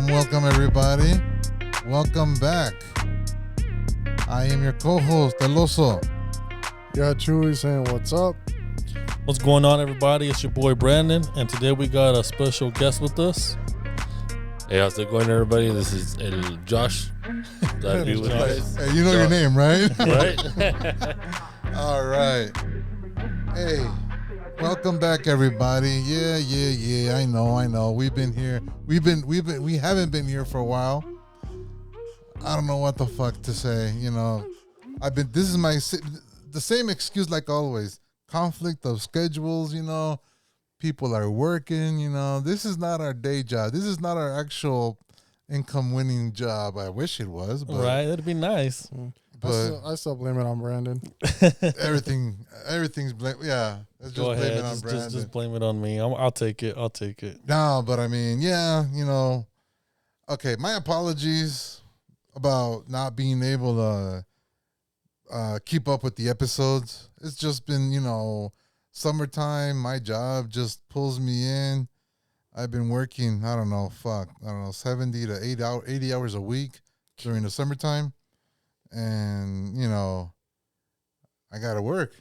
Welcome everybody. Welcome back. I am your co-host, El Oso. Yeah, Chewy saying what's up. What's going on, everybody? It's your boy Brandon, and today we got a special guest with us. Hey, how's it going, everybody? This is Josh. Glad to be with you guys. Hey, you know your name, right? Right? All right. Hey, welcome back, everybody. Yeah. I know. We've been here. We haven't been here for a while. I don't know what the fuck to say. You know, this is the same excuse like always. Conflict of schedules, you know. People are working, you know. This is not our day job. This is not our actual income winning job. I wish it was, but right, that'd be nice. But I still blame it on Brandon. everything's blame. Yeah, let's Go just blame ahead, it on Brandon. just blame it on me. I'll take it. No, but I mean, yeah, you know. Okay, my apologies about not being able to keep up with the episodes. It's just been, you know, summertime. My job just pulls me in. I've been working, 70 to 80 hours a week during the summertime. And, you know, I gotta work.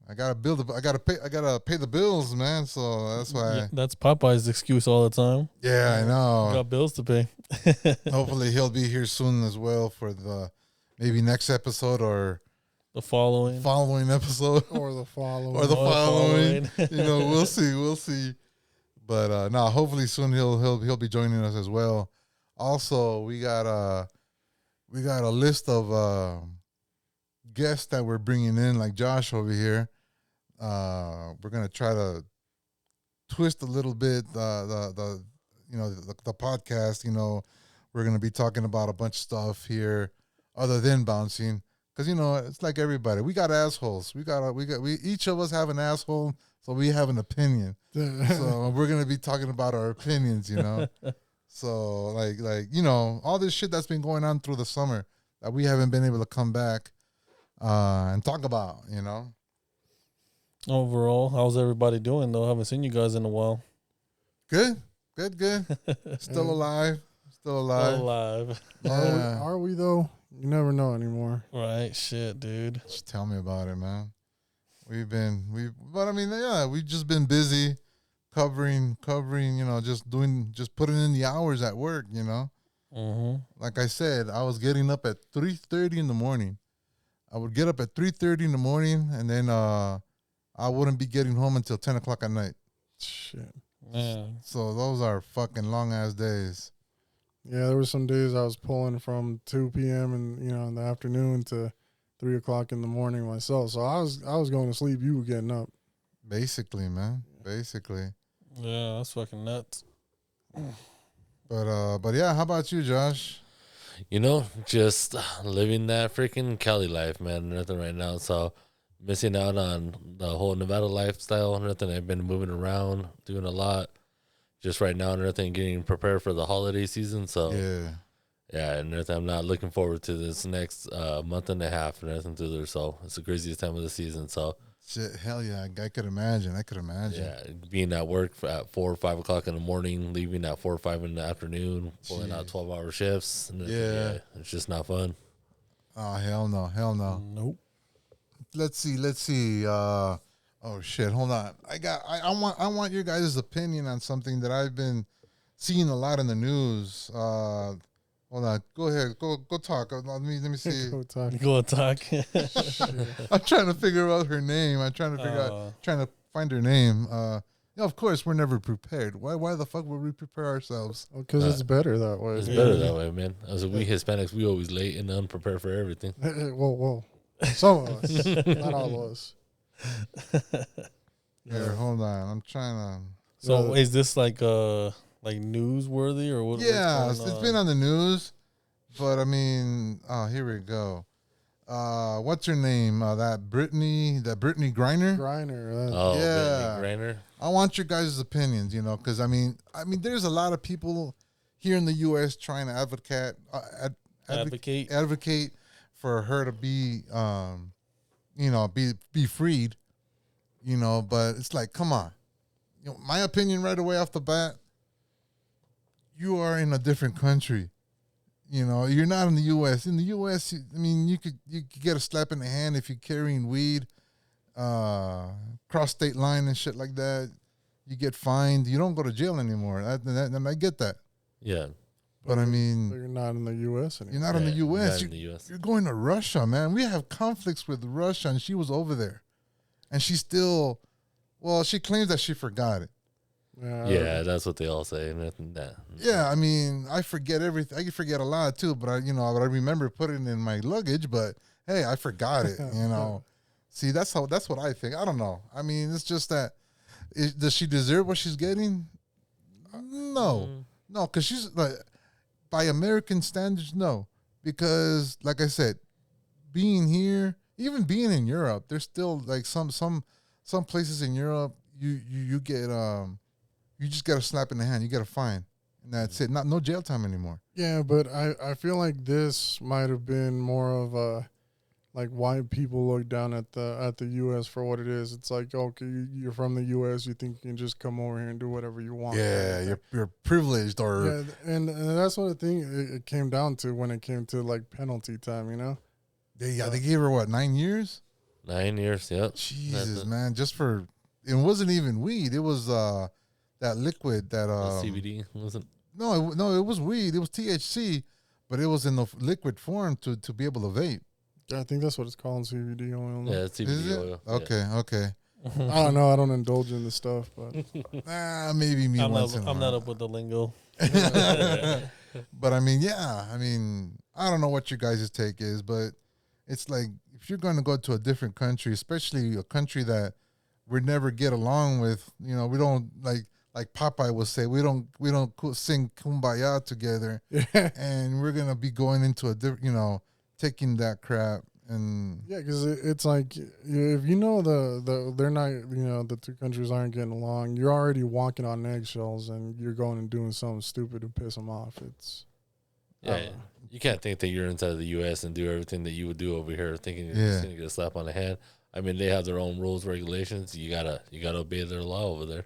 I gotta pay the bills, man. So that's why. Yeah, that's Popeye's excuse all the time. Yeah, I know. Got bills to pay. Hopefully he'll be here soon as well for the maybe next episode or the following episode Or the following. or the following. You know, we'll see. But no, hopefully soon he'll be joining us as well. Also, we got a list of guests that we're bringing in, like Josh over here. We're gonna try to twist a little bit the podcast. You know, we're gonna be talking about a bunch of stuff here other than bouncing, because you know it's like everybody. We got assholes. We each of us have an asshole, so we have an opinion. So we're gonna be talking about our opinions. You know. So like you know, all this shit that's been going on through the summer that we haven't been able to come back and talk about, you know. Overall, how's everybody doing though? Haven't seen you guys in a while. Good. Still alive. Yeah. Are we though? You never know anymore. Right, shit, dude. Just tell me about it, man. We've just been busy covering, you know, just putting in the hours at work, you know. Mm-hmm. Like I said, I was getting up at 3:30 in the morning. I would get up at 3:30 in the morning, and then I wouldn't be getting home until 10 o'clock at night. Shit. Yeah. So those are fucking long ass days. Yeah, there were some days I was pulling from 2 p.m. and in the afternoon to 3 o'clock in the morning myself. So I was going to sleep. You were getting up. Basically, man. Basically. Yeah, that's fucking nuts. But yeah, how about you, Josh? You know, just living that freaking Cali life, man. Nothing right now. So missing out on the whole Nevada lifestyle. Nothing. I've been moving around, doing a lot. Just right now and everything, getting prepared for the holiday season. So yeah, and everything. I'm not looking forward to this next month and a half and everything through there. So it's the craziest time of the season. So shit, hell yeah, I could imagine. Yeah, being at work at 4 or 5 o'clock in the morning, leaving at 4 or 5 in the afternoon, pulling out 12-hour shifts. And yeah, it's just not fun. Oh hell no. Nope. Let's see. Oh shit, hold on. I want your guys' opinion on something that I've been seeing a lot in the news. Hold on. Go ahead. Go talk. Let me see. Go talk. I'm trying to figure out her name. I'm trying to find her name. Of course, we're never prepared. Why the fuck would we prepare ourselves? Because it's better that way. It's better that way, man. As we Hispanics, we always late and unprepared for everything. Whoa. Some of us. Not all of us. Here, hold on. I'm trying to. So is this like newsworthy or what? Yeah, what's it's going been on? on the news, but I mean, here we go. What's her name? That Britney Griner. Griner. Oh, Yeah. Britney Griner. I want your guys' opinions, because I mean, there's a lot of people here in the U.S. trying to advocate for her to be, be freed, But it's like, come on, my opinion right away off the bat. You are in a different country. You're not in the U.S. In the U.S., you could get a slap in the hand if you're carrying weed, cross state line and shit like that. You get fined. You don't go to jail anymore. And I get that. Yeah. But I mean, you're not in the U.S. anymore. you're not in the U.S. Not in the U.S. You're going to Russia, man. We have conflicts with Russia, and she was over there, and she still, she claims that she forgot it. Yeah, that's what they all say. Nah. Yeah, I forget everything. I forget a lot too, but I remember putting it in my luggage. But hey, I forgot it. See, that's what I think. I don't know. It's just that. Does she deserve what she's getting? No, because she's like, by American standards, no. Because like I said, being here, even being in Europe, there's still like some places in Europe you get you just get a slap in the hand, you get a fine, and that's it. No jail time anymore. Yeah, but I feel like this might have been more of a like why people look down at the U.S. for what it is. It's like, okay, you're from the U.S., you think you can just come over here and do whatever you want. Yeah, you're privileged, or yeah, and that's what I think it came down to when it came to like penalty time. They gave her what, 9 years? 9 years. Yep. Jesus, man, just for it wasn't even weed. It was that liquid that CBD wasn't. No, it was weed. It was THC, but it was in the liquid form to be able to vape. Yeah, I think that's what it's called, CBD oil. Yeah, it's CBD oil. Okay. I don't know. I don't indulge in the stuff, but maybe me I'm once in a not while. up with the lingo. But I don't know what your guys' take is, but it's like if you're going to go to a different country, especially a country that we never get along with, we don't like Popeye would say, we don't sing Kumbaya together, and we're gonna be going into a different, taking that crap. And yeah, because it's like if they're not, the two countries aren't getting along, you're already walking on eggshells, and you're going and doing something stupid to piss them off. It's You can't think that you're inside of the U.S. and do everything that you would do over here, thinking you're just gonna get a slap on the hand. They have their own rules, regulations. You gotta obey their law over there.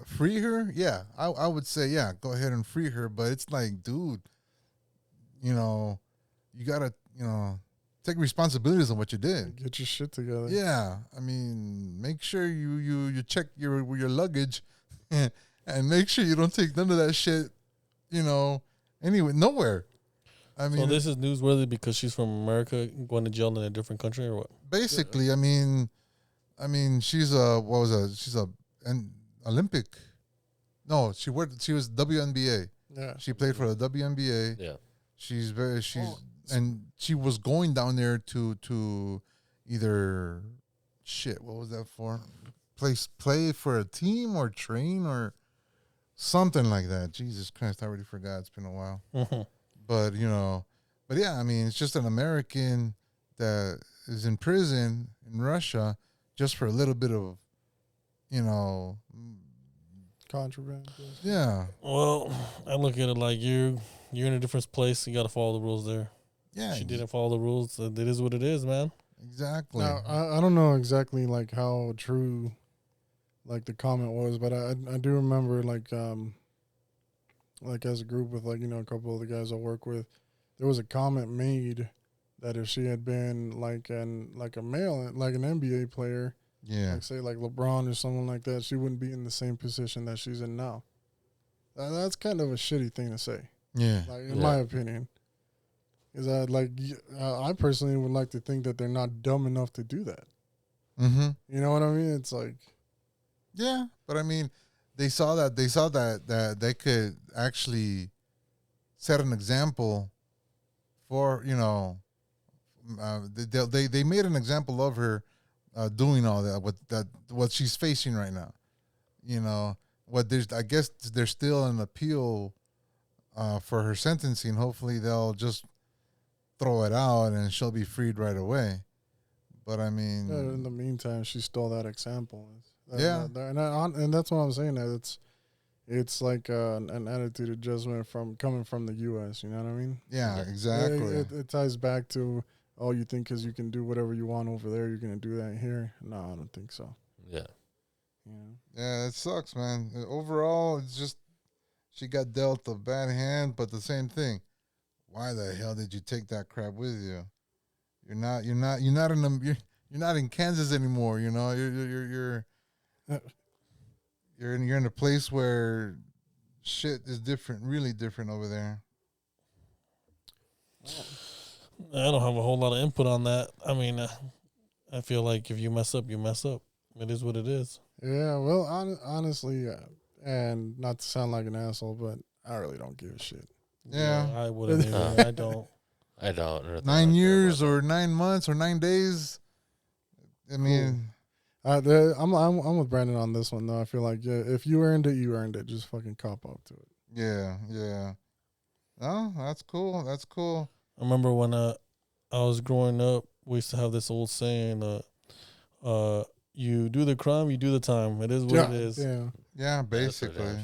Free her. Yeah, I would say, yeah, go ahead and free her. But it's like, dude, you gotta, take responsibilities on what you did. Get your shit together. Yeah, make sure you check your luggage, and make sure you don't take none of that shit. Anyway, nowhere. So this is newsworthy because she's from America going to jail in a different country, or what? Basically, she's an Olympic. No, she was WNBA. Yeah. She played for the WNBA. Yeah. And she was going down there to either what was that for? Play for a team or train or something like that. Jesus Christ, I already forgot. It's been a while. But yeah, it's just an American that is in prison in Russia just for a little bit of, Contraband. yeah. Well, I look at it like you're in a different place. You got to follow the rules there. Yeah. She didn't follow the rules. It is what it is, man. Exactly. Now, I don't know exactly like how true like the comment was, but I do remember like as a group with like, a couple of the guys I work with, there was a comment made that if she had been like a male, like an NBA player, like say like LeBron or someone like that, she wouldn't be in the same position that she's in now. That's kind of a shitty thing to say. Yeah. Like in my opinion. Is that like I personally would like to think that they're not dumb enough to do that. Mm-hmm. You know what I mean? It's like, yeah, but they saw that they could actually set an example for they made an example of her doing all that. What she's facing right now. You know, I guess there's still an appeal for her sentencing. Hopefully they'll just throw it out and she'll be freed right away. But I mean, in the meantime, she stole that example. And that's what I'm saying. That it's like an attitude adjustment coming from the U.S. You know what I mean? Yeah, exactly. It ties back to, oh, you think because you can do whatever you want over there, you're gonna do that here? No, I don't think so. Yeah. Yeah, it sucks, man. Overall, it's just she got dealt a bad hand, but the same thing. Why the hell did you take that crap with you? You're not in Kansas anymore. You know, you're in a place where shit is different, really different over there. I don't have a whole lot of input on that. I mean, I feel like if you mess up, you mess up. It is what it is. Yeah, well, honestly, and not to sound like an asshole, but I really don't give a shit. Yeah, I wouldn't either. I don't. 9 years or 9 months or 9 days. I mean, I'm with Brandon on this one though. I feel like if you earned it, you earned it. Just fucking cop up to it. Yeah. Oh, that's cool. That's cool. I remember when I was growing up, we used to have this old saying, you do the crime, you do the time. It is what it is. Yeah, basically.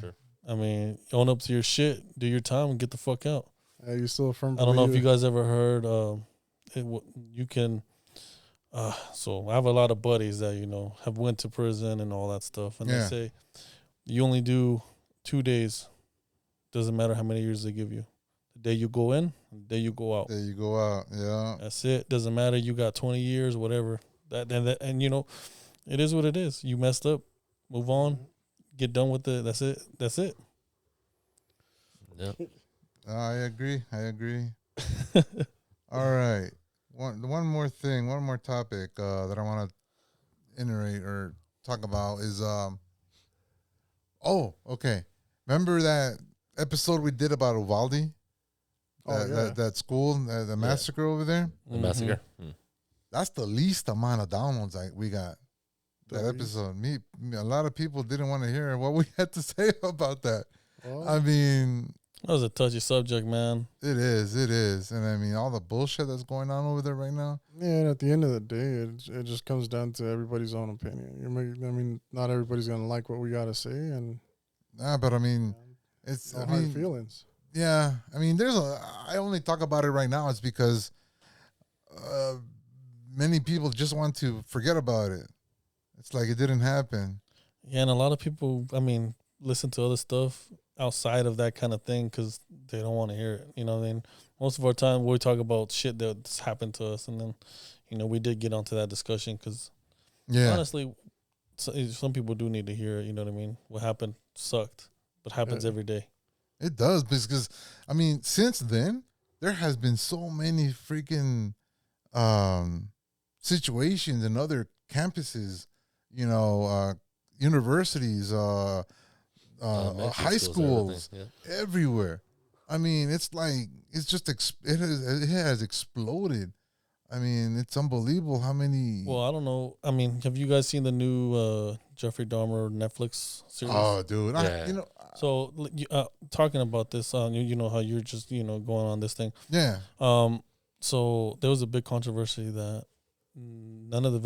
I mean, own up to your shit, do your time, and get the fuck out. You still a firm I don't know if you guys ever heard, you can, so I have a lot of buddies that, have went to prison and all that stuff. And they say, you only do 2 days. Doesn't matter how many years they give you. The day you go in, the day you go out. There you go out, yeah. That's it. Doesn't matter. You got 20 years, whatever. And it is what it is. You messed up. Move on. Get done with it. That's it. Yep. I agree. All right. One more thing, one more topic that I want to iterate or talk about is okay. Remember that episode we did about Uvalde? That school, the massacre over there? The massacre. That's the least amount of downloads we got. That episode. A lot of people didn't want to hear what we had to say about that. Oh. I mean, that was a touchy subject, man. It is. And I mean, all the bullshit that's going on over there right now. Yeah, and at the end of the day, it just comes down to everybody's own opinion. Not everybody's going to like what we got to say. But I mean, it's hard feelings. Yeah. I mean, I only talk about it right now. It's because many people just want to forget about it. It's like it didn't happen. Yeah, and a lot of people, listen to other stuff outside of that kind of thing because they don't want to hear it. You know what I mean? Most of our time we talk about shit that's happened to us, and then, we did get onto that discussion because, honestly, some people do need to hear it. You know what I mean? What happened sucked, but happens every day. It does because, since then, there has been so many freaking situations in other campuses, universities, high schools, everywhere. It's like it has exploded. It's unbelievable how many. Well, I don't know. Have you guys seen the new Jeffrey Dahmer Netflix series? Oh, dude! Yeah. So talking about this, you know how you're just going on this thing. Yeah. So there was a big controversy that none of the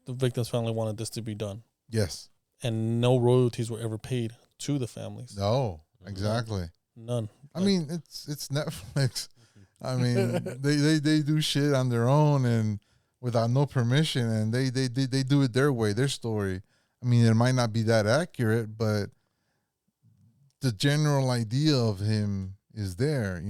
victims' family wanted this to be done. Yes. And no royalties were ever paid to the families. No, exactly. None. It's Netflix. They do shit on their own and without no permission, and they do it their way, their story. It might not be that accurate, but the general idea of him is there.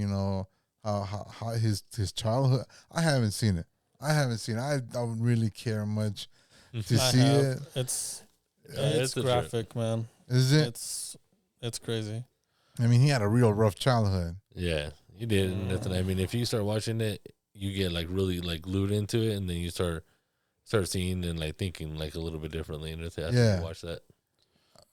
How his childhood. I haven't seen it. I don't really care much to see it. It's graphic, man. Is it? It's crazy. He had a real rough childhood. Yeah, he did. And if you start watching it, you get really glued into it, and then you start seeing and thinking a little bit differently. And after you watch that.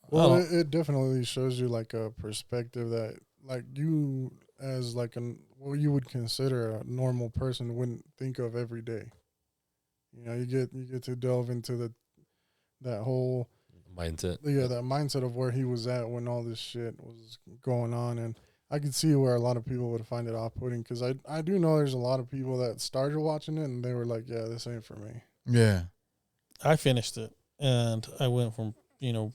Well, it definitely shows you a perspective that like you as like what you would consider a normal person wouldn't think of every day. You know, you get to delve into that whole mindset. Yeah, that mindset of where he was at when all this shit was going on, and I could see where a lot of people would find it off-putting because I do know there's a lot of people that started watching it and they were like, yeah, this ain't for me. Yeah, I finished it and I went from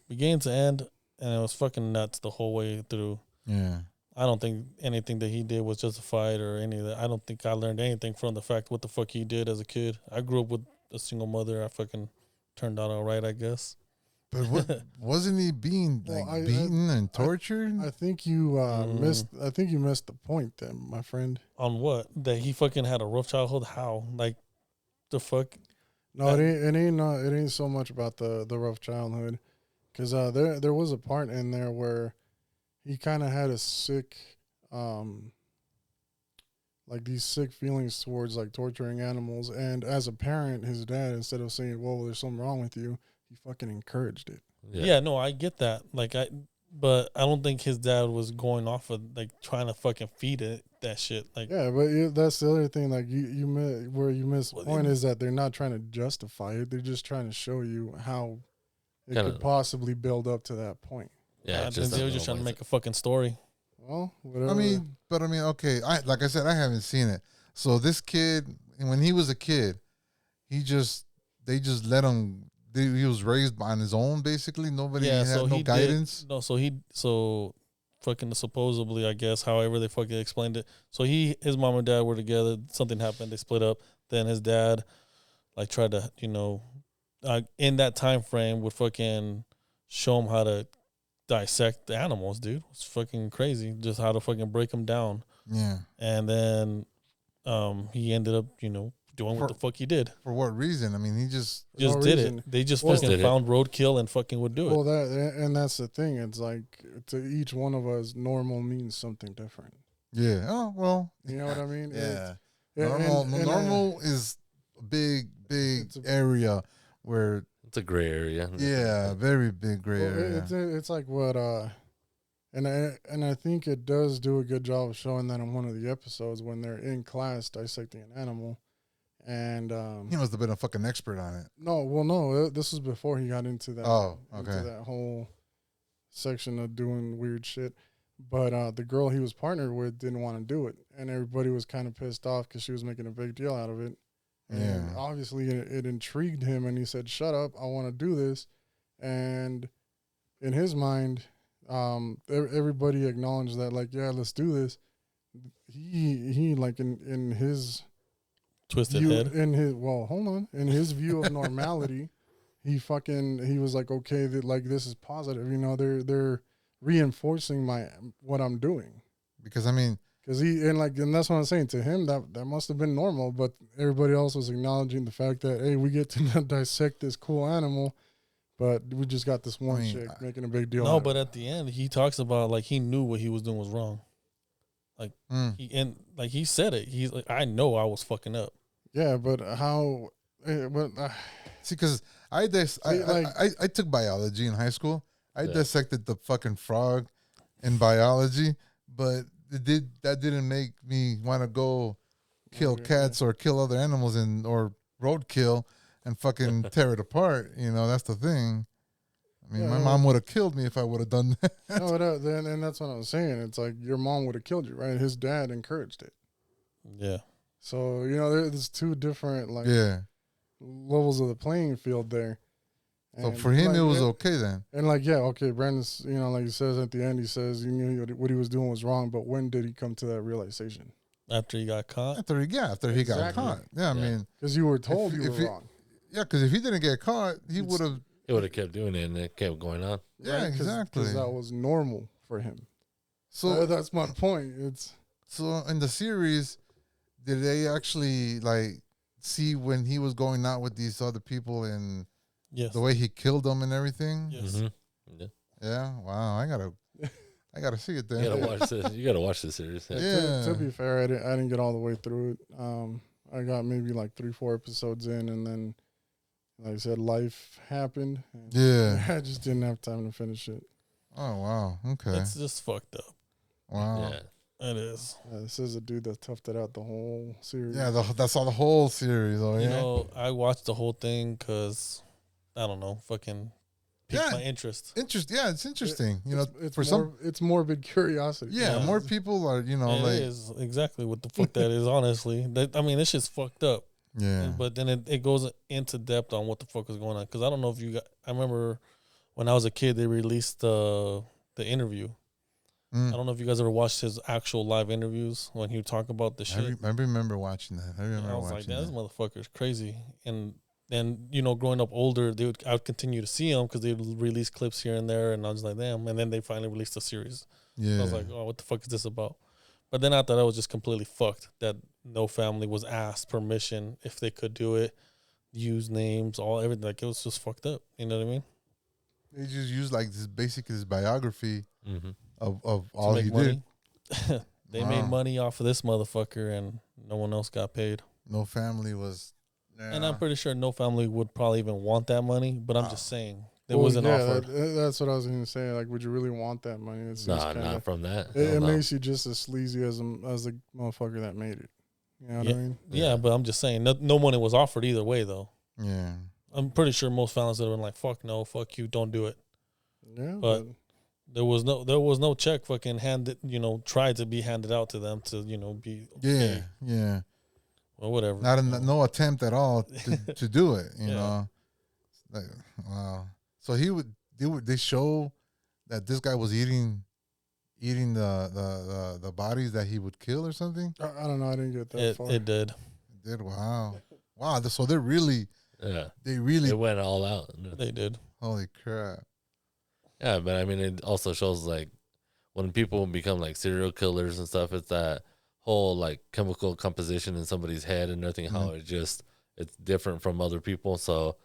beginning to end, and it was fucking nuts the whole way through. yeah. I don't think anything that he did was justified or any of that. I don't think I learned anything from the fact what the fuck he did as a kid. I grew up with a single mother. I fucking turned out all right, I guess. But what wasn't he being beaten and tortured? I think you missed. I think you missed the point, then, my friend. On what? That he fucking had a rough childhood? How? Like the fuck? No, it ain't so much about the rough childhood, because there was a part in there where he kind of had a sick, like these sick feelings towards like torturing animals, and as a parent, his dad, instead of saying, "Well, there's something wrong with you," he fucking encouraged it. Yeah, no, I get that. But I don't think his dad was going off of like trying to fucking feed it that shit. Like, yeah, but that's the other thing. Like you miss the point is that they're not trying to justify it. They're just trying to show you how it could possibly build up to that point. Yeah, they were just trying to make a fucking story. Well, whatever. I mean, okay. Like I said, I haven't seen it. So this kid, when he was a kid, they just let him. He was raised on his own, basically. Nobody had no guidance. So fucking supposedly, I guess, however they fucking explained it. So his mom and dad were together. Something happened. They split up. Then his dad, like, tried to, in that time frame, would fucking show him how to dissect the animals, dude. It's fucking crazy. Just how to fucking break them down. Yeah. And then he ended up, doing what the fuck he did. For what reason? I mean, he just did it. They just fucking found roadkill and fucking would do it. Well, that's the thing. It's like to each one of us, normal means something different. Yeah. Oh well. You know what I mean? Yeah. Normal is a big area where it's a gray area. Yeah, very big gray area. It's like what and I think it does do a good job of showing that in one of the episodes when they're in class dissecting an animal. And he must have been a fucking expert on it. No, this was before he got into that. Oh, okay. Into that whole section of doing weird shit. But the girl he was partnered with didn't want to do it, and everybody was kind of pissed off because she was making a big deal out of it. And obviously it intrigued him, and he said, "Shut up! I want to do this." And in his mind, everybody acknowledged that, like, yeah, let's do this. He like in his twisted view, head. In his view of normality, he was like, okay, like this is positive. They're reinforcing what I'm doing. Because I mean, and that's what I'm saying to him. That must have been normal, but everybody else was acknowledging the fact that, hey, we get to dissect this cool animal, but we just got this one chick making a big deal. No, but at the end, he talks about like he knew what he was doing was wrong. Like he said it. He's like, I know I was fucking up. Yeah, but how? See, because I took biology in high school. I dissected the fucking frog in biology, but that didn't make me want to go kill cats or kill other animals or roadkill and fucking tear it apart. That's the thing. I mean, my mom would have killed me if I would have done that. No, and that's what I'm saying. It's like your mom would have killed you, right? His dad encouraged it. Yeah. So, there's two different, levels of the playing field there. So for him, it was okay then. And, Brandon's, like he says at the end, he says he knew what he was doing was wrong, but when did he come to that realization? After he got caught? After he got caught. Yeah, I mean. Because you were told you were wrong. Yeah, because if he didn't get caught, he would have. He would have kept doing it, and it kept going on. Yeah, right? Exactly. Because that was normal for him. So that's my point. So in the series, did they actually see when he was going out with these other people and the way he killed them and everything? Yes. Mm-hmm. Yeah. Wow. I gotta see it then. You gotta watch this. You gotta watch this series. Yeah. To be fair, I didn't get all the way through it. I got maybe 3-4 episodes in, and then, like I said, life happened. Yeah. I just didn't have time to finish it. Oh, wow. Okay. It's just fucked up. Wow. Yeah. It is. This is a dude that toughed it out the whole series. Yeah, that's all the whole series. Oh, You yeah. know, I watched the whole thing because I don't know, fucking piqued my interest. Yeah, it's interesting. It's morbid curiosity. Yeah, more people are, It is exactly what the fuck that is. Honestly, this shit's fucked up. Yeah. But then it goes into depth on what the fuck is going on. Because I don't know if you got. I remember when I was a kid, they released the interview. I don't know if you guys ever watched his actual live interviews when he would talk about the shit. I remember watching that. I was like, this motherfucker's crazy. And then, growing up older, I would continue to see him because they would release clips here and there. And I was like, damn. And then they finally released a series. Yeah. I was like, oh, what the fuck is this about? But then I thought I was just completely fucked that no family was asked permission if they could do it, use names, everything. Like, it was just fucked up. You know what I mean? They just used like this biography of all he money. did. They made money off of this motherfucker, and no one else got paid. No family was. Yeah. And I'm pretty sure no family would probably even want that money. But I'm just saying it wasn't offered. That's what I was going to say. Like, would you really want that money? Not from that. It makes you just as sleazy as the motherfucker that made it. You know what I mean? Yeah, but I'm just saying no money was offered either way, though. Yeah. I'm pretty sure most families would have been like, "Fuck no, fuck you, don't do it." Yeah, but there was no check fucking handed, tried to be handed out to them to, be okay. Yeah. Or whatever. No attempt at all to do it, you know. Like, wow. So they show that this guy was eating the bodies that he would kill or something? I don't know. I didn't get that far. It did. It did. Wow. So they're really. Yeah. They went all out. They did. Holy crap. Yeah, but I mean, it also shows like when people become like serial killers and stuff, it's that whole like chemical composition in somebody's head and everything, how it's different from other people. So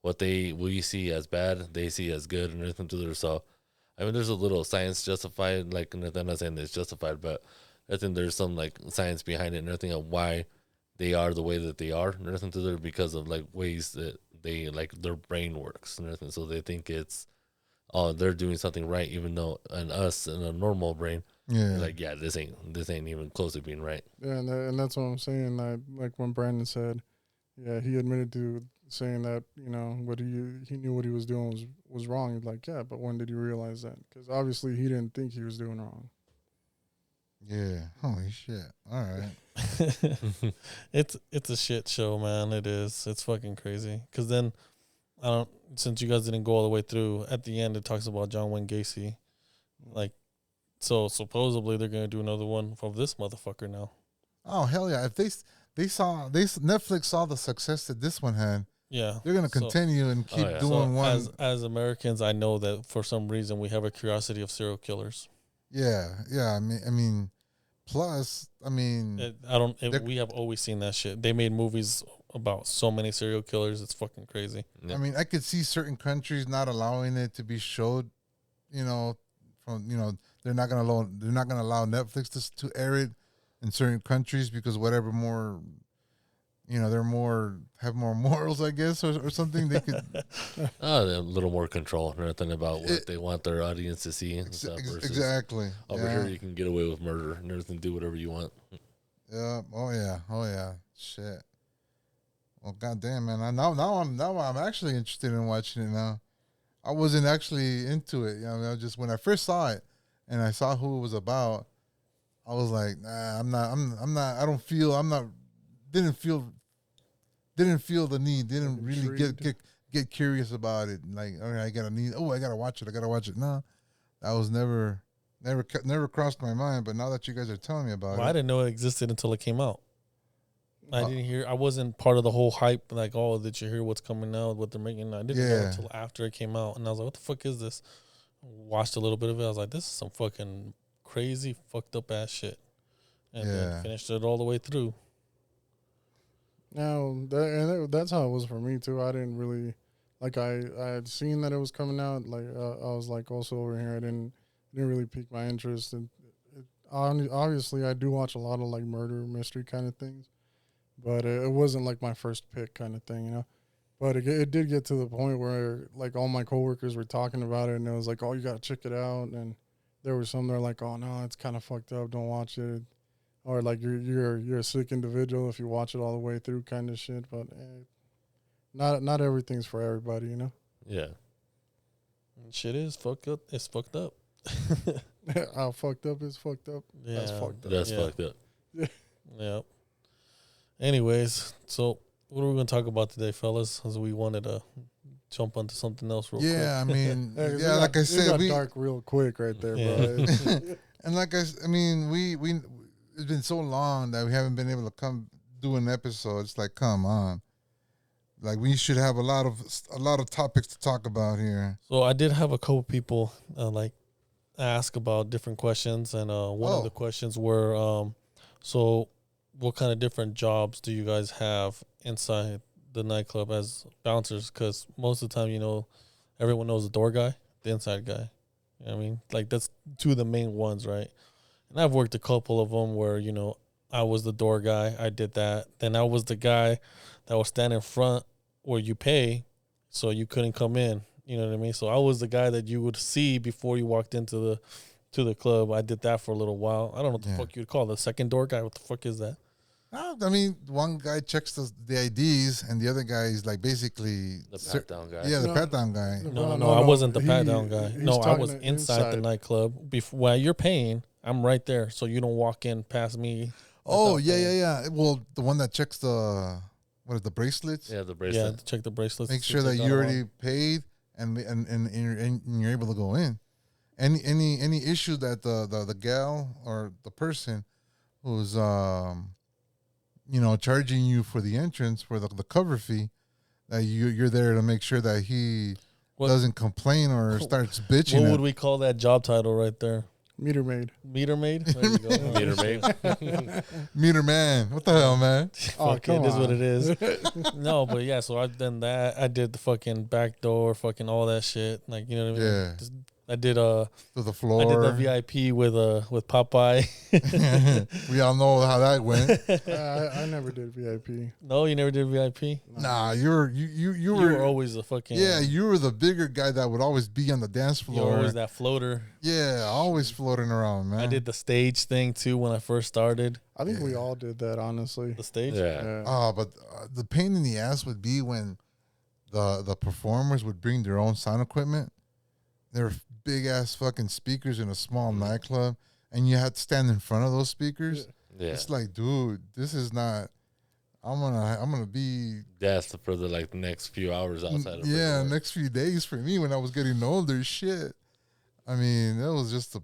what we see as bad, they see as good and everything to there. So I mean, there's a little science justified, like, and I'm not saying that it's justified, but I think there's some like science behind it and everything of why they are the way that they are and everything to there because of like ways that they like their brain works and everything. So they think it's, they're doing something right, even though in a normal brain, like, this ain't even close to being right. Yeah, and that's what I'm saying. Like when Brandon said, he admitted to saying that what he knew what he was doing was wrong. He's like, but when did you realize that? Because obviously he didn't think he was doing wrong. Yeah. Holy shit. All right. It's a shit show, man. It is. It's fucking crazy. Because then since you guys didn't go all the way through, at the end it talks about John Wayne Gacy. Like, so supposedly they're gonna do another one of this motherfucker now. Oh hell yeah! If Netflix saw the success that this one had, they're gonna continue and keep doing one. As Americans, I know that for some reason we have a curiosity of serial killers. Yeah. I mean, plus, we have always seen that shit. They made movies about so many serial killers. It's fucking crazy. I mean, I could see certain countries not allowing it to be showed. They're not gonna allow Netflix to air it in certain countries because whatever more, they're have more morals, I guess, or something. They could a little more control, nothing about what they want their audience to see and stuff. Exactly. Over here, you can get away with murder and everything, do whatever you want. Yeah. Oh yeah. Shit. Well, goddamn, man. Now I'm actually interested in watching it now. I wasn't actually into it. Just when I first saw it and I saw who it was about, I was like, nah, I'm not. Didn't feel the need. Didn't really get curious about it. Like, all right, I gotta watch it. No, that was never crossed my mind. But now that you guys are telling me about it, I didn't know it existed until it came out. I didn't hear. I wasn't part of the whole hype. Like, did you hear what's coming out? What they're making? I didn't know until after it came out, and I was like, "What the fuck is this?" Watched a little bit of it. I was like, "This is some fucking crazy, fucked up ass shit," and then finished it all the way through. No, that's how it was for me too. I didn't really I had seen that it was coming out. Like I was like also over here. I didn't really pique my interest, and obviously I do watch a lot of like murder mystery kind of things. But it wasn't like my first pick kind of thing, But it did get to the point where like all my coworkers were talking about it, and it was like, "Oh, you gotta check it out." And there were some that are like, oh no, it's kind of fucked up, don't watch it, or like you're a sick individual if you watch it all the way through, kind of shit. But not everything's for everybody, you know. Yeah. Shit is fucked up. It's fucked up. How fucked up is fucked up. Yeah, That's fucked up. That's fucked up. Yeah. Anyways, so what are we gonna talk about today, fellas? As we wanted to jump onto something else real quick. I mean, Yeah, like I said, got dark real quick right there, bro. And like I mean, we it's been so long that we haven't been able to come do an episode. It's like, come on, like we should have a lot of topics to talk about here. So I did have a couple people like ask about different questions, and one of the questions were, so what kind of different jobs do you guys have inside the nightclub as bouncers? Because most of the time, you know, everyone knows the door guy, the inside guy. You know what I mean? Like, that's two of the main ones, right? And I've worked a couple of them where, you know, I was the door guy. I did that. Then I was the guy that was standing in front where you pay, so you couldn't come in. You know what I mean? So I was the guy that you would see before you walked into the club. I did that for a little while. I don't know what the fuck you'd call it. The second door guy. What the fuck is that? I mean, one guy checks the IDs, and the other guy is like basically the pat down guy. Yeah, the pat down guy. No, I wasn't the pat down guy. No, I was inside the nightclub. While you're paying, I'm right there, so you don't walk in past me. Oh, yeah. Well, the one that checks the bracelets? Yeah, the bracelet. Yeah, check the bracelets. Make sure that you already paid and you're able to go in. Any issue that the gal or the person who's charging you for the entrance for the cover fee, that you're there to make sure that he doesn't complain or starts bitching. What would we call that job title right there? Meter maid. Meter maid? There you go. Meter maid. Meter man. What the hell, man? Fuck it is what it is. No, but yeah, so I've done that. I did the fucking back door, fucking all that shit. Like, you know what I mean? Yeah. I did to the floor. I did the VIP with Popeye. We all know how that went. I never did VIP. No, you never did VIP? Nah, you were always the fucking you were the bigger guy that would always be on the dance floor. You were always that floater. Yeah, always floating around, man. I did the stage thing too when I first started. I think we all did that, honestly. The stage? Yeah. But the pain in the ass would be when the performers would bring their own sound equipment. They're big ass fucking speakers in a small nightclub, and you had to stand in front of those speakers. Yeah. It's like, dude, this is not. I'm gonna be. That's for the next few hours outside of. Yeah, next few days for me when I was getting older. Shit, I mean, it was just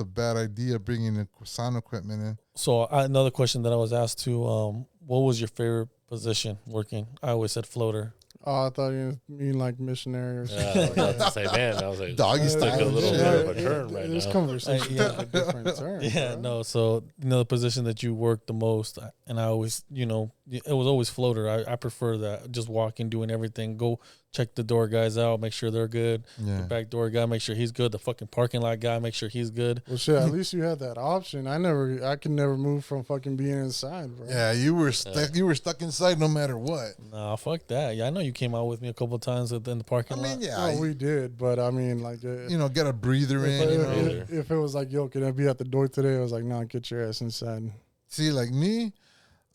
a bad idea bringing the sound equipment in. So another question that I was asked to, what was your favorite position working? I always said floater. Oh, I thought you mean like missionary or something. I was about to say, man, I was like, doggy style. a little bit of a turn right this now. Conversation took a different turn. Yeah, bro. no. So the position that you worked the most, and I always, it was always floater. I prefer that. Just walking, doing everything. Go check the door guys out, make sure they're good. Yeah. The back door guy, make sure he's good. The fucking parking lot guy, make sure he's good. Well, shit. At least you had that option. I could never move from fucking being inside, bro. Yeah, you were stuck. You were stuck inside no matter what. Nah, fuck that. Yeah, I know you came out with me a couple of times in the parking lot. I mean, yeah, Oh, we did, but I mean, like, get a breather in. if it was like, yo, can I be at the door today? I was like, nah, get your ass inside. See, like me,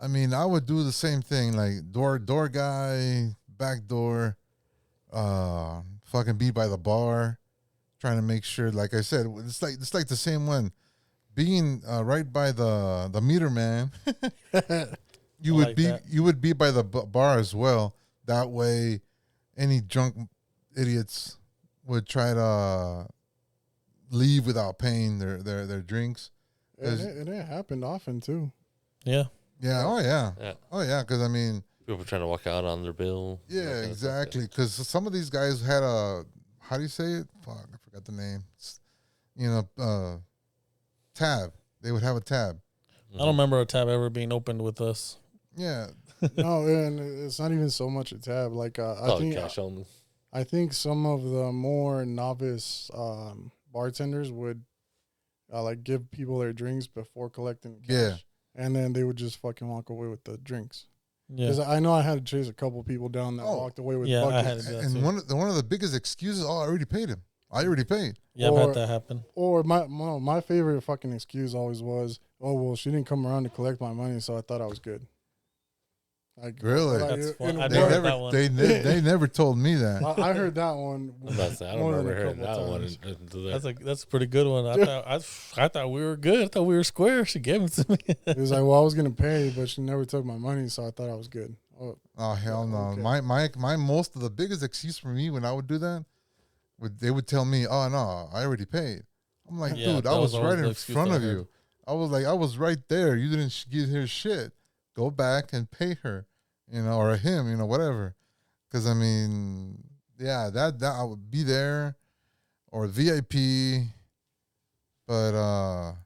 I mean, I would do the same thing, like door guy, back door, fucking be by the bar, trying to make sure. Like I said, it's like the same one, being right by the meter man. You would be by the bar as well. That way, any drunk idiots would try to leave without paying their drinks. And it happened often too. Yeah. Yeah. Oh yeah. Oh yeah. Because I mean, people trying to walk out on their bill. Yeah, exactly. Because some of these guys had a, how do you say it? Fuck, I forgot the name. Tab. They would have a tab. I don't remember a tab ever being opened with us. Yeah. No, and it's not even so much a tab. Like I think cash only. I think some of the more novice bartenders would like give people their drinks before collecting cash. Yeah. And then they would just fucking walk away with the drinks. Yeah. Because I know I had to chase a couple people down that walked away with I buckets. had to do that And too. one of the biggest excuses, I already paid him. I already paid. Yeah, I've had that happen. Or my favorite fucking excuse always was, oh, well, she didn't come around to collect my money, so I thought I was good. Like, really? That's fun. I They never, that one. they never told me that. I heard that one. I don't remember hearing that one. That's a pretty good one. I thought we were good. I thought we were square. She gave it to me. It was like, well, I was gonna pay, but she never took my money, so I thought I was good. Oh hell no! Okay. My most of the biggest excuse for me when I would do that, they would tell me, "Oh no, I already paid." I'm like, dude, I was right in front of you. I was right there. You didn't give her shit. Go back and pay her, or him, whatever. Because I mean, yeah, that I would be there, or VIP. But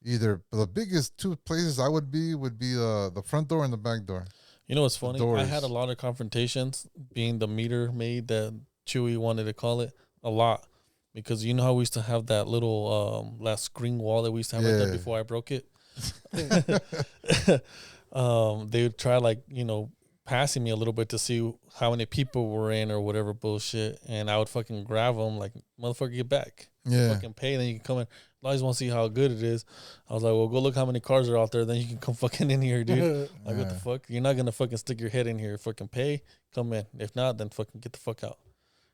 either the biggest two places I would be the front door and the back door. You know what's funny? I had a lot of confrontations being the meter maid that Chewy wanted to call it a lot. Because you know how we used to have that little last screen wall that we used to have right there before I broke it? They would try passing me a little bit to see how many people were in or whatever bullshit. And I would fucking grab them like, motherfucker, get back. Yeah. Fucking pay, then you can come in. I just want to see how good it is. I was like, well, go look how many cars are out there. Then you can come fucking in here, dude. Like, what the fuck? You're not going to fucking stick your head in here. Fucking pay, come in. If not, then fucking get the fuck out.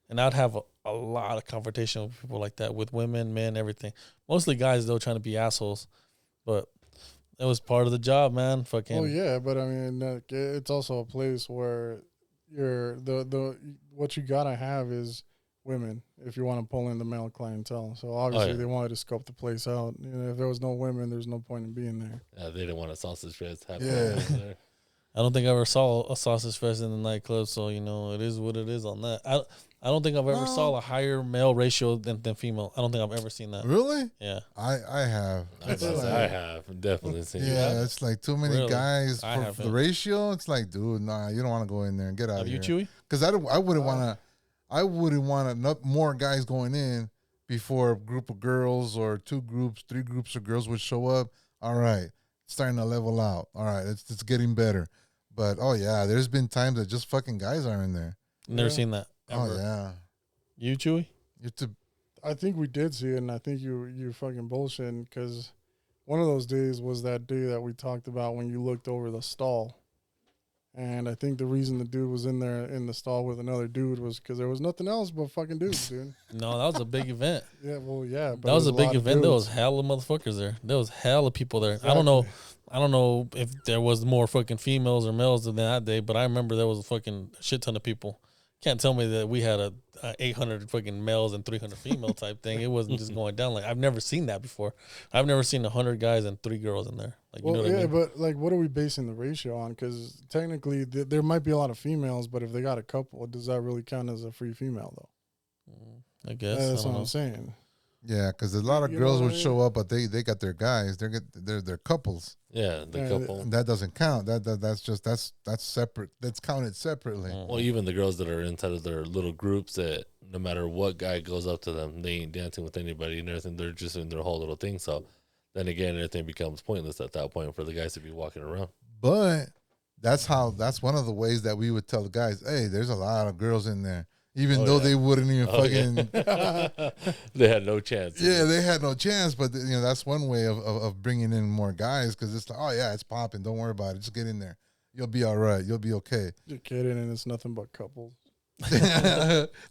And I'd have a lot of confrontation with people like that, with women, men, everything. Mostly guys, though, trying to be assholes. But it was part of the job, man. Fucking. Oh, yeah, but I mean, it's also a place where what you got to have is women if you want to pull in the male clientele. So obviously they wanted to scope the place out. If there was no women, there's no point in being there. Yeah, they didn't want a sausage fest happening. Yeah. I don't think I ever saw a sausage fest in the nightclub, so it is what it is on that. I don't think I've ever saw a higher male ratio than female. I don't think I've ever seen that. Really? Yeah. I have. I have definitely seen that. Yeah, it's like too many guys for the ratio. It's like, dude, nah, you don't want to go in there and get out of here. Have you, Chewy? Because I wouldn't want more guys going in before a group of girls or 2 groups, 3 groups of girls would show up. All right, it's starting to level out. All right, it's getting better. But, oh, yeah, there's been times that just fucking guys are in there. Never seen that. Ever. Oh, yeah. You, Chewy? I think we did see it, and I think you fucking bullshitting, because one of those days was that day that we talked about when you looked over the stall. And I think the reason the dude was in there in the stall with another dude was because there was nothing else but fucking dudes, dude. No, that was a big event. Yeah, well, yeah. But that was a big event. There was hella motherfuckers there. There was hella people there. Exactly. I don't know if there was more fucking females or males than that day, but I remember there was a fucking shit ton of people. Can't tell me that we had a 800 fucking males and 300 female type thing. It wasn't just going down. Like, I've never seen that before. I've never seen 100 guys and 3 girls in there. Like, well, you know what I mean? But like, what are we basing the ratio on? Because technically, there might be a lot of females, but if they got a couple, does that really count as a free female though? I guess that's what I'm saying. Yeah, because a lot of girls would show up, but they got their guys. They're couples. Yeah, the couple. That doesn't count. That's separate. That's counted separately. Well, even the girls that are inside of their little groups, that no matter what guy goes up to them, they ain't dancing with anybody and everything. They're just in their whole little thing. So then again, everything becomes pointless at that point for the guys to be walking around. But that's one of the ways that we would tell the guys, hey, there's a lot of girls in there. Even though they wouldn't even fucking... Yeah. They had no chance. Yeah, they had no chance. But, that's one way of bringing in more guys, because it's like, oh, yeah, it's popping. Don't worry about it. Just get in there. You'll be all right. You'll be okay. You're kidding, and it's nothing but couples.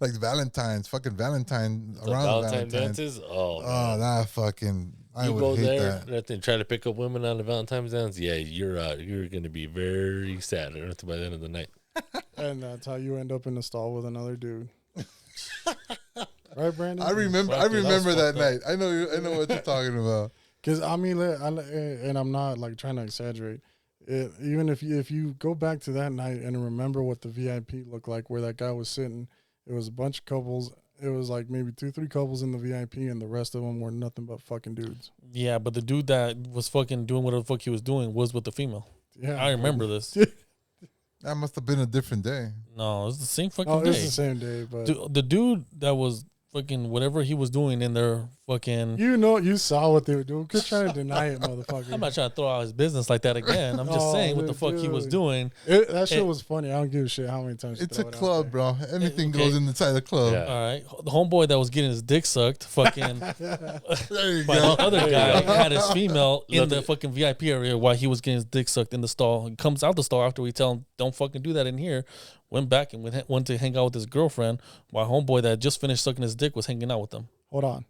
Like Valentine's. Fucking Valentine. Around Valentine dances? Oh, man. That fucking... I would go hate there that. and try to pick up women on the Valentine's dance. Yeah, you're going to be very sad by the end of the night. And that's how you end up in the stall with another dude. Right, Brandon? I remember that night. I know what you're talking about. Because, I mean, and I'm not, like, trying to exaggerate. Even if you go back to that night and remember what the VIP looked like, where that guy was sitting, it was a bunch of couples. It was like maybe 2-3 couples in the VIP, and the rest of them were nothing but fucking dudes. Yeah, but the dude that was fucking doing whatever the fuck he was doing was with the female. Yeah, I remember this. That must have been a different day. No, it was the same fucking day. It was the same day, but the dude that was fucking whatever he was doing in their fucking. You know, you saw what they were doing. Quit trying to deny it, motherfucker. I'm not trying to throw out his business like that again. I'm just saying what the fuck he was doing. That shit was funny. I don't give a shit how many times. It's a club, bro. Anything goes inside the club. Yeah. All right, the homeboy that was getting his dick sucked, fucking. There you But go. the other guy had his female in the fucking VIP area while he was getting his dick sucked in the stall. He comes out the stall after we tell him, don't fucking do that in here. Went back and went to hang out with his girlfriend while homeboy that just finished sucking his dick was hanging out with them. Hold on.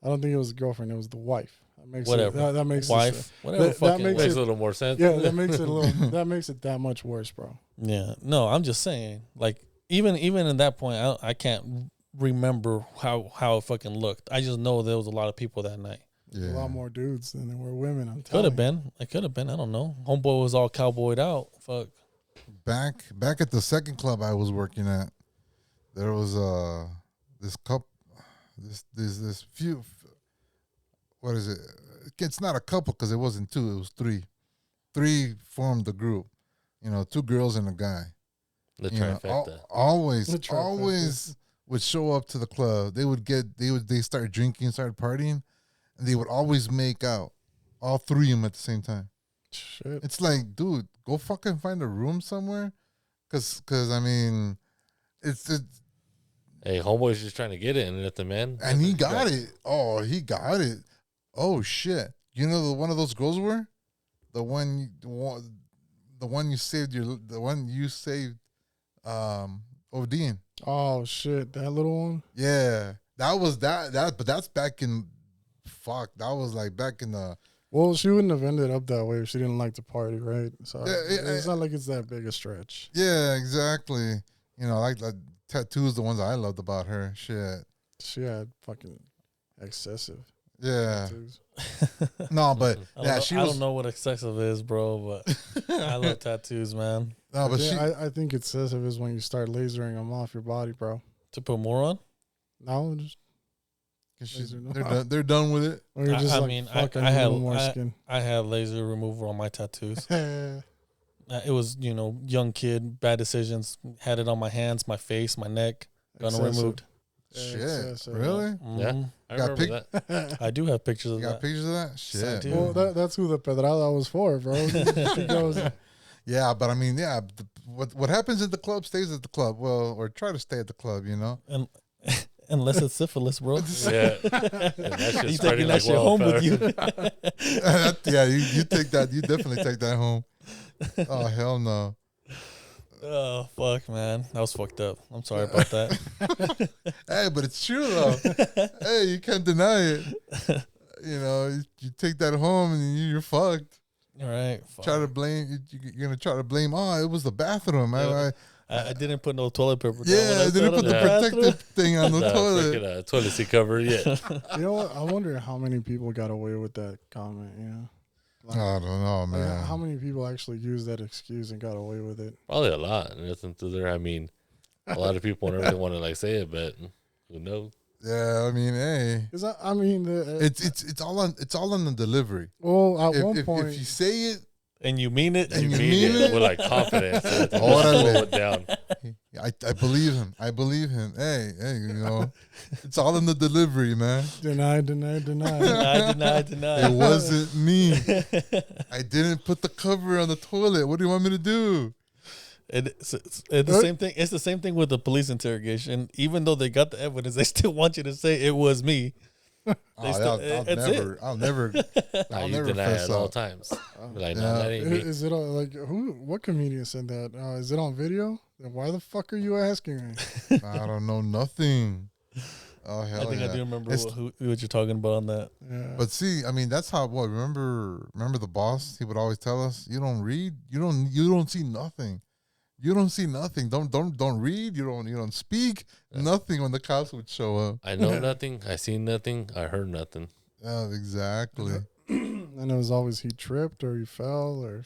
I don't think it was the girlfriend. It was the wife. That makes Whatever. It, that makes wife. It, whatever. that makes Makes a little more sense. Yeah, that makes it a little. That makes it that much worse, bro. Yeah. No, I'm just saying. Like even in that point, I can't remember how it fucking looked. I just know there was a lot of people that night. Yeah. A lot more dudes than there were women. I'm Could have telling been. It could have been. I don't know. Homeboy was all cowboyed out. Fuck. Back at the second club I was working at, there was this few. What is it? It's not a couple because it wasn't two. It was three. Three formed the group. You know, 2 girls and a guy. The You know, trifecta. always The trifecta. always would show up to the club. They start drinking, start partying, and they would always make out. All 3 of them at the same time. Shit. It's like, dude, go fucking find a room somewhere, cause I mean, it's Hey, homeboy's just trying to get it, and let the man. and he got it. Oh, he got it. Oh shit! You know one of those girls were the one you saved ODing. Oh shit, that little one. Yeah, that was that. But that's back in. Fuck, that was like back in the. Well, she wouldn't have ended up that way if she didn't like to party, right? So Yeah, it's not like it's that big a stretch. Yeah, exactly. You know, like tattoos, the ones I loved about her. Shit. She had fucking excessive Yeah. tattoos. No, but I yeah, don't know what excessive is, bro, but I love tattoos, man. No, but I think excessive is when you start lasering them off your body, bro. To put more on? No, just they're done with it. or you're just I like, mean, fuck, I need a had little more skin. I had laser removal on my tattoos. Yeah. It was, young kid, bad decisions. Had it on my hands, my face, my neck. Got it Excessive. removed. Shit, Excessive. really? Yeah, Mhm. I Got remember that. I do have pictures of You got that. pictures of that? I Shit. do. Well, that's who the pedrada was for, bro. She goes, Yeah, but I mean, yeah, what happens at the club stays at the club. Well, or try to stay at the club, you know? And unless it's syphilis, bro. Yeah, and that shit's You spreading taking that like shit home with you? Yeah, you take that. You definitely take that home. Oh, hell no. Oh fuck, man, that was fucked up. I'm sorry about that. Hey, but it's true, though. Hey, you can't deny it. You know, you take that home and you're fucked. All right. Try to blame. You're gonna try to blame. Oh, it was the bathroom. Yeah. I didn't put no toilet paper down. Yeah, when I didn't put the bathroom. protective thing on the toilet. freaking toilet seat cover. Yeah, you know what? I wonder how many people got away with that comment. You know, like, I don't know, like, man. how many people actually used that excuse and got away with it? probably a lot. Nothing to there. I mean, a lot of people don't really want to say it, but who knows? Yeah, I mean, hey, Is that? I mean, it's all on the delivery. well, at one point, If you say it, And you mean it? And You you mean mean it it? with confidence. Hold on. Slow it down. I believe him. I believe him. Hey, you know, it's all in the delivery, man. deny. Deny. It wasn't me. I didn't put the cover on the toilet. What do you want me to do? It's the same thing. It's the same thing with the police interrogation. Even though they got the evidence, they still want you to say it was me. I'll never Nah, you deny it fess at all up. times. Be like, Yeah. no, that ain't me. Is it like who? What comedian said that? Is it on video? Then why the fuck are you asking me? I don't know nothing. Oh hell I think yeah. I do remember It's- what you're talking about on that. Yeah. But see, I mean, that's how. What remember the boss? He would always tell us, "You don't read. You don't see nothing. You don't see nothing. Don't read. You don't speak nothing." When the cops would show up. I know nothing. I seen nothing. I heard nothing. Yeah, exactly. And it was always he tripped or he fell or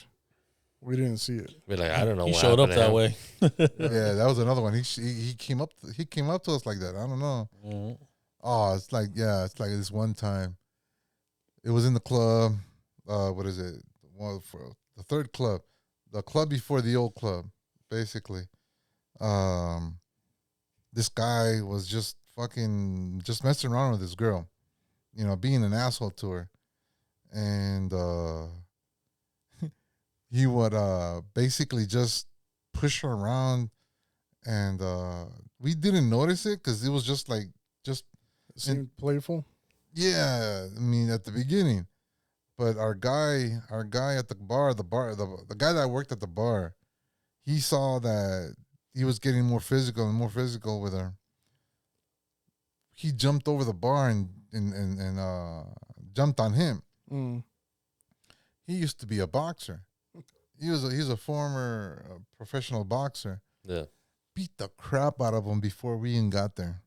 we didn't see it. Be like, I don't know. He what showed up happened to that him. way. Yeah, that was another one. He came up. He came up to us like that. I don't know. Mhm. Oh, it's like this one time. It was in the club. What is it? Well, for the third club, the club before the old club, basically. This guy was just fucking just messing around with this girl, you know, being an asshole to her. And he would basically just push her around, and we didn't notice it because it was just like it seemed playful. Yeah, I mean at the beginning, but our guy at the bar, the guy that worked at the bar, he saw that he was getting more physical and more physical with her. He jumped over the bar and jumped on him. Mm. He used to be a boxer. He's a former professional boxer. Yeah. Beat the crap out of him before we even got there.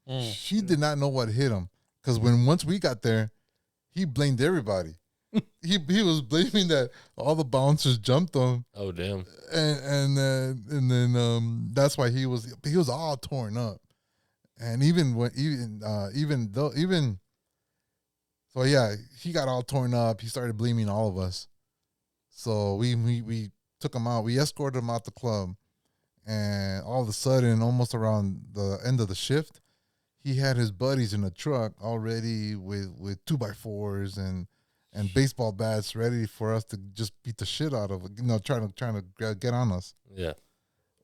She Mm. did not know what hit him because once we got there, he blamed everybody. he was blaming that all the bouncers jumped him. Oh damn! And then that's why he was all torn up. And so yeah, he got all torn up. He started blaming all of us. So we took him out. We escorted him out the club, and all of a sudden, almost around the end of the shift, he had his buddies in the truck already with 2x4s and baseball bats ready for us to just beat the shit out of it. You know, trying to get on us. Yeah.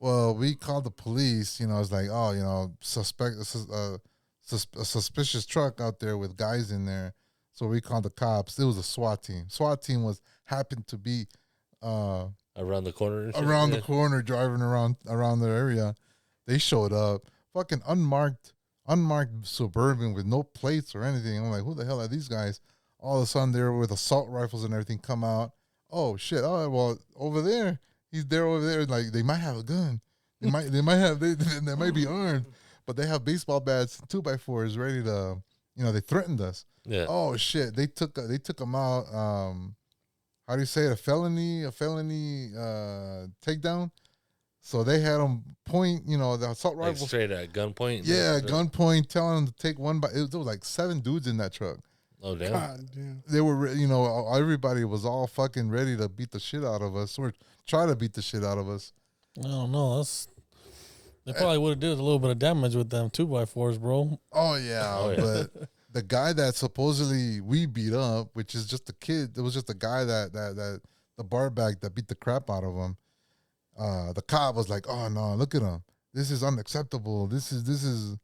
Well, we called the police. You know, it's like, oh, you know, a suspicious truck out there with guys in there. So we called the cops. It was a SWAT team. SWAT team happened to be around the corner. The corner, driving around the area. They showed up, fucking unmarked Suburban with no plates or anything. I'm like, who the hell are these guys? All of a sudden, they're with assault rifles and everything. Come out. Oh shit! Oh well, over there. He's there over there. Like they might have a gun. They might be armed, but they have baseball bats, 2x4s ready to. You know, they threatened us. Yeah. Oh shit! They took him out. How do you say it? A felony takedown. So they had him point. You know, the assault rifle like straight at gunpoint. Yeah, gunpoint, telling him to take one. There was like 7 dudes in that truck. Oh damn! God damn. They were, you know, everybody was all fucking ready to beat the shit out of us, or try to beat the shit out of us. I don't know. They probably would have did a little bit of damage with them 2x4s, bro. Oh yeah, but the guy that supposedly we beat up, which is just a kid, it was just a guy that the bar back that beat the crap out of him. The cop was like, "Oh no, look at him. This is unacceptable. This is."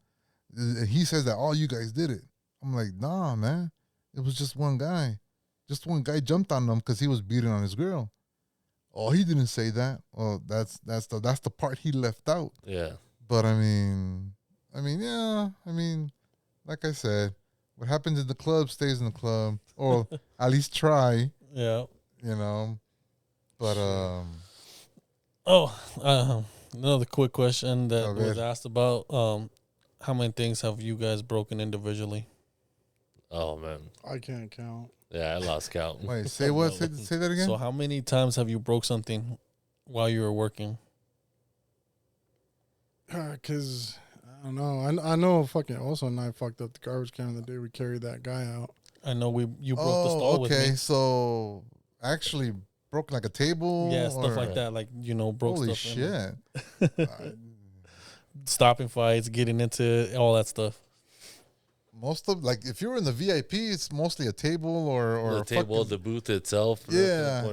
And he says that all you guys did it. I'm like, nah, man. It was just one guy. Just one guy jumped on them because he was beating on his girl. Oh, he didn't say that. Well, that's the part he left out. Yeah. But I mean, yeah. I mean, like I said, what happens in the club stays in the club, or at least try. Yeah. You know. But another quick question that was asked about. How many things have you guys broken individually? Oh man, I can't count. Yeah, I lost count. Wait, say what? Say that again. So how many times have you broke something while you were working? Cause I don't know. I know fucking also and I fucked up the garbage can the day we carried that guy out. I know you broke the stall with me. Okay, so actually broke like a table. Yeah, stuff like that. Like, you know, broke holy stuff. Holy shit. Stopping fights, getting into it, all that stuff. Most of, like, if you're in the VIP, it's mostly a table or the table, the booth itself. Yeah.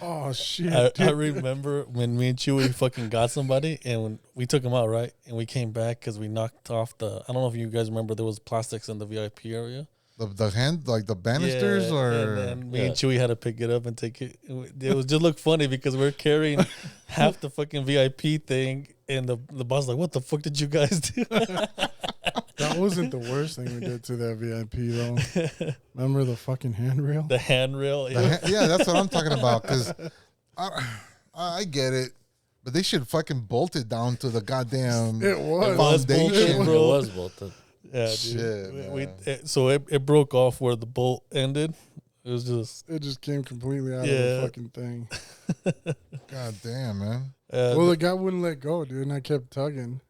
Oh shit! I remember when me and Chewy fucking got somebody and when we took him out, right? And we came back because we knocked off I don't know if you guys remember, there was plastics in the VIP area. The hand, like the banisters, or and then me and Chewy had to pick it up and take it. It was just look funny because we're carrying half the fucking VIP thing, and the boss like, "What the fuck did you guys do?" That wasn't the worst thing we did to that VIP though. Remember the fucking handrail? The handrail, yeah, that's what I'm talking about. Because I get it, but they should fucking bolt it down to the goddamn foundation. It was bolted. Yeah, shit. So it broke off where the bolt ended. It just came completely out of the fucking thing. God damn, man. Well, the guy wouldn't let go, dude, and I kept tugging.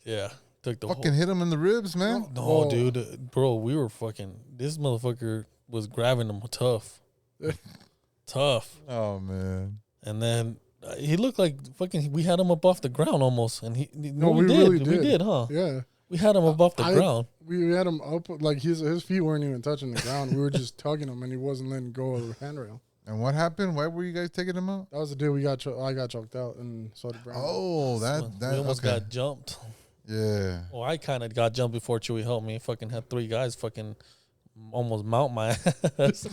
Yeah, took the fucking hit him in the ribs, man. No, dude, bro, we were fucking. This motherfucker was grabbing him tough. Oh man. And then he looked like fucking. We had him up off the ground almost, and we really did. We did, huh? Yeah. We had him above the ground. We had him up, like his feet weren't even touching the ground. We were just tugging him, and he wasn't letting go of the handrail. And what happened? Why were you guys taking him out? That was the day I got choked out, and so did Brandon. Oh, that we almost got jumped. Yeah. Well, I kind of got jumped before Chewy helped me. Fucking had 3 guys fucking almost mount my ass.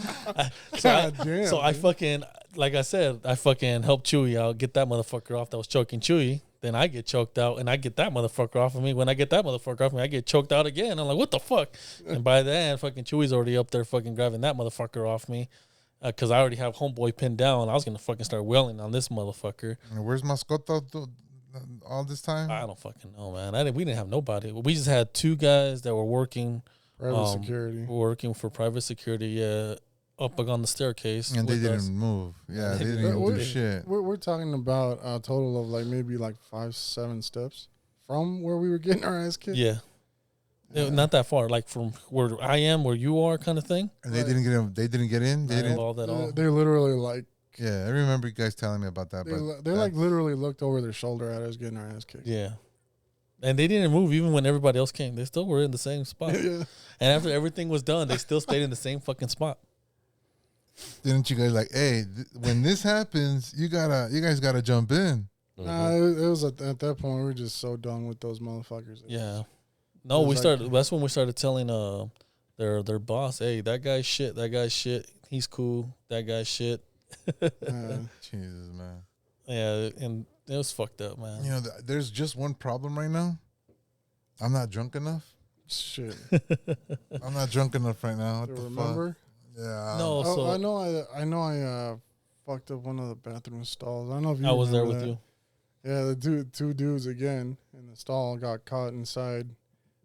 So I fucking, like I said, I fucking helped Chewy out, get that motherfucker off that was choking Chewy. Then I get choked out, and I get that motherfucker off of me. When I get that motherfucker off of me, I get choked out again. I'm like, what the fuck? And by then, fucking Chewy's already up there fucking grabbing that motherfucker off me. Because I already have homeboy pinned down. I was going to fucking start wailing on this motherfucker. And where's Mascota all this time? I don't fucking know, man. We didn't have nobody. We just had 2 guys that were working. Private security. Working for private security, up on the staircase. And they didn't move. Yeah, they didn't even do shit. We're talking about a total of like maybe like 5-7 steps from where we were getting our ass kicked. Yeah. Not that far, like from where I am, where you are, kind of thing. And they didn't get in. They didn't get in. They didn't involved at all. They literally like. Yeah, I remember you guys telling me about that. They like literally looked over their shoulder at us getting our ass kicked. Yeah. And they didn't move even when everybody else came. They still were in the same spot. Yeah. And after everything was done, they still stayed in the same fucking spot. Didn't you guys like, hey, when this happens, you guys gotta jump in? Nah, it was at that point we were just so done with those motherfuckers. Yeah. No, we started. That's when we started telling their boss, hey, that guy's shit. That guy's shit. He's cool. That guy's shit. Jesus, man. Yeah, and it was fucked up, man. You know, there's just one problem right now. I'm not drunk enough. Shit. I'm not drunk enough right now. What the remember? Fuck? Yeah. No, so I know I fucked up one of the bathroom stalls. I don't know if you I was there that. with you. Yeah, the two dudes again in the stall got caught inside.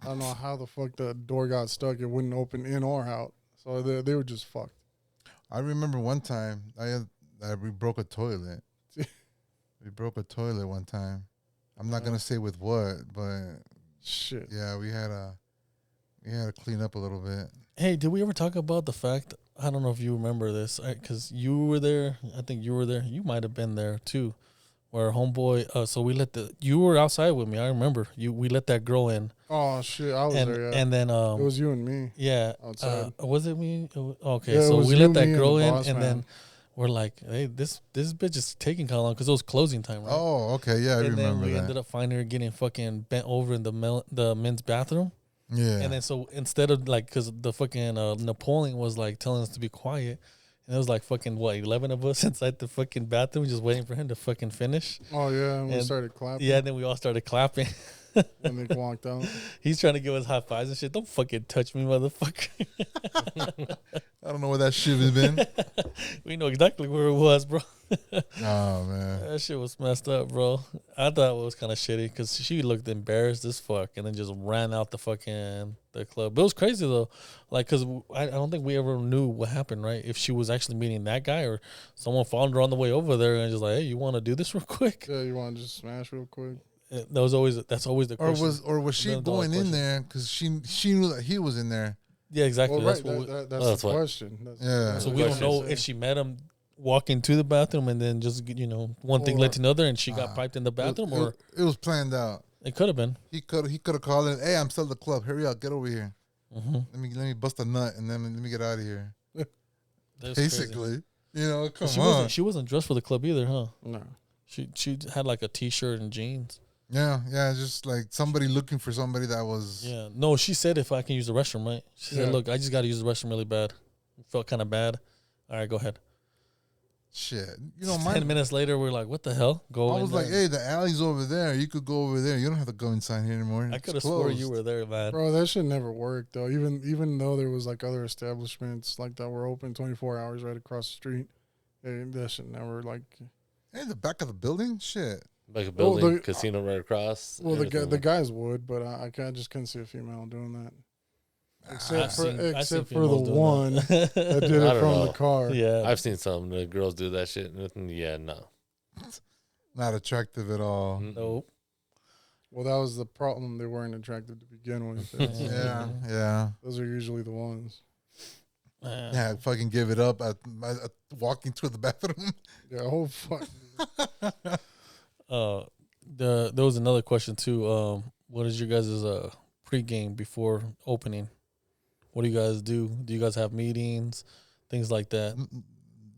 I don't know how the fuck the door got stuck. It wouldn't open in or out. So they were just fucked. I remember one time we broke a toilet. We broke a toilet one time. I'm not gonna say with what, but shit. Yeah, we had to clean up a little bit. Hey, did we ever talk about the fact? I don't know if you remember this, because you were there. I think you were there. You might have been there too, where homeboy. So you were outside with me. I remember we let that girl in. Oh shit, I was there. Yeah. And then it was you and me. Yeah, outside. Was it me? Okay, yeah, so we let that girl in, and then we're like, hey, this bitch is taking how long? Because it was closing time, right? Oh, okay, yeah, I remember that. And then we ended up finding her getting fucking bent over in the men's bathroom. Yeah. And then so instead of like, because the fucking Napoleon was like telling us to be quiet, and it was like fucking 11 of us inside the fucking bathroom just waiting for him to fucking finish. Oh yeah, and we started clapping. Yeah, and then we all started clapping. And they walked out. He's trying to give us high fives and shit. Don't fucking touch me, motherfucker. I don't know where that shit has been. We know exactly where it was, bro. Oh, man. That shit was messed up, bro. I thought it was kind of shitty because she looked embarrassed as fuck and then just ran out the club. But it was crazy, though. Like, because I don't think we ever knew what happened, right? If she was actually meeting that guy or someone found her on the way over there and just like, hey, you want to do this real quick? Yeah, you want to just smash real quick? That's always the question. Or was she going in there because she knew that he was in there? Yeah, exactly. Well, right. That's the question. So we don't know if she met him walking to the bathroom and then just one thing led to another and she got piped in the bathroom, or it was planned out. It could have been. He could have called in. Hey, I'm still at the club. Hurry up, get over here. Mm-hmm. Let me bust a nut and then let me get out of here. Basically, crazy. Come on. She wasn't dressed for the club either, huh? No. She had like a t-shirt and jeans. Yeah, just like somebody looking for somebody that was. Yeah, no, she said if I can use the restroom, right? She said, look, I just got to use the restroom really bad. Felt kind of bad. All right, go ahead. Shit. 10 minutes later, we're like, what the hell? I was like, hey, the alley's over there. You could go over there. You don't have to go inside here anymore. I could have swore you were there, man. Bro, that shit never worked, though. Even though there was like other establishments like that were open 24 hours right across the street, that shit never like. Hey, the back of the building? Shit. Like a building, casino right across. Well, the guys would, but I just couldn't see a female doing that. Except for the one that did it from the car. Yeah, I've seen some the girls do that shit. Yeah, no, not attractive at all. Nope. Well, that was the problem. They weren't attractive to begin with. Yeah. Those are usually the ones. Yeah, fucking give it up at walking to the bathroom. Yeah, fuck. There was another question too. What is your guys' pregame before opening? What do you guys do? Do you guys have meetings, things like that?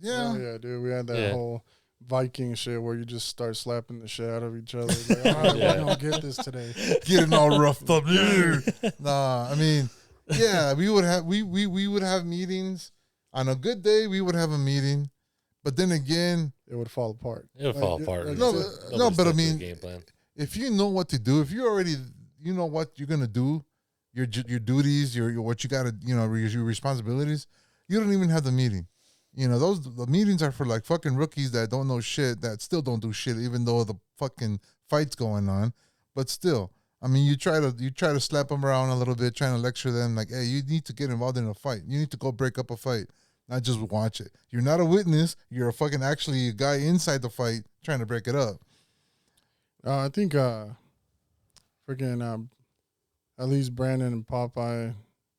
Yeah. Oh, yeah, dude. We had that whole Viking shit where you just start slapping the shit out of each other. Like, all right, we're gonna get this today. Getting all roughed up. Nah, I mean, yeah, we would have we would have meetings. On a good day, we would have a meeting, but then again, it would fall apart. It would fall apart. No, but I mean, if you know what to do, if you already you know what you're gonna do, your duties, your what you gotta, your responsibilities, you don't even have the meeting. The meetings are for like fucking rookies that don't know shit, that still don't do shit, even though the fucking fight's going on. But still, I mean, you try to slap them around a little bit, trying to lecture them like, hey, you need to get involved in a fight. You need to go break up a fight, not just watch it. You're not a witness. You're actually a guy inside the fight trying to break it up. I think freaking at least Brandon and Popeye.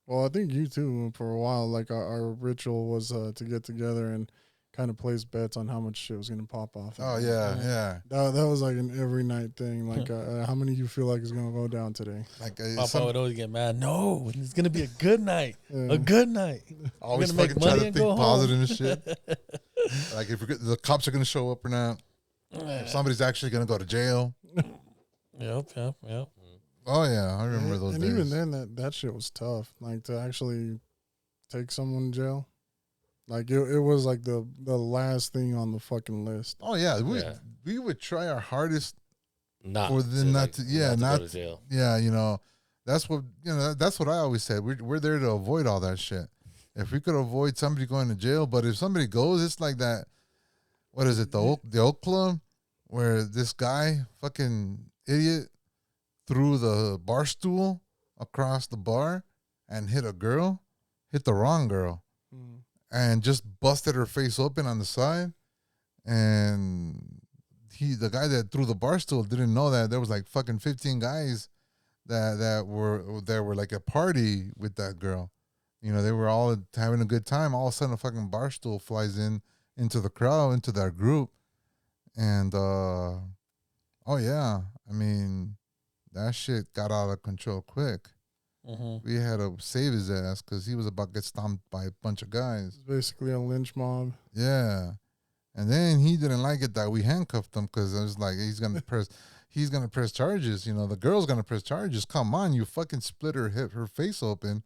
Well, I think you too for a while. Like our ritual was to get together and kind of place bets on how much shit was gonna pop off. Oh yeah. That was like an every night thing. Like how many you feel like is gonna go down today? Like Popeye would always get mad. No, it's gonna be a good night. A good night. Always fucking try to think positive and shit. Like if the cops are gonna show up or not. If somebody's actually gonna go to jail. Yep. Oh yeah, I remember those days. And even then, that shit was tough. Like to actually take someone to jail. Like it was like the last thing on the fucking list. Oh yeah, we would try our hardest not for them not to go to jail. Yeah, that's what I always said. We're there to avoid all that shit. If we could avoid somebody going to jail, but if somebody goes, it's like that. What is it? The Oak Club, where this guy, fucking idiot, threw the bar stool across the bar and hit the wrong girl, and just busted her face open on the side. And the guy that threw the bar stool didn't know that there was like fucking 15 guys that were like a party with that girl. They were all having a good time. All of a sudden, a fucking bar stool flies into the crowd, into that group, and oh yeah, I mean, that shit got out of control quick. We had to save his ass because he was about to get stomped by a bunch of guys. It's basically a lynch mob. Yeah, and then he didn't like it that we handcuffed him because it was like he's gonna press charges. The girl's gonna press charges. Come on, you fucking split her face open,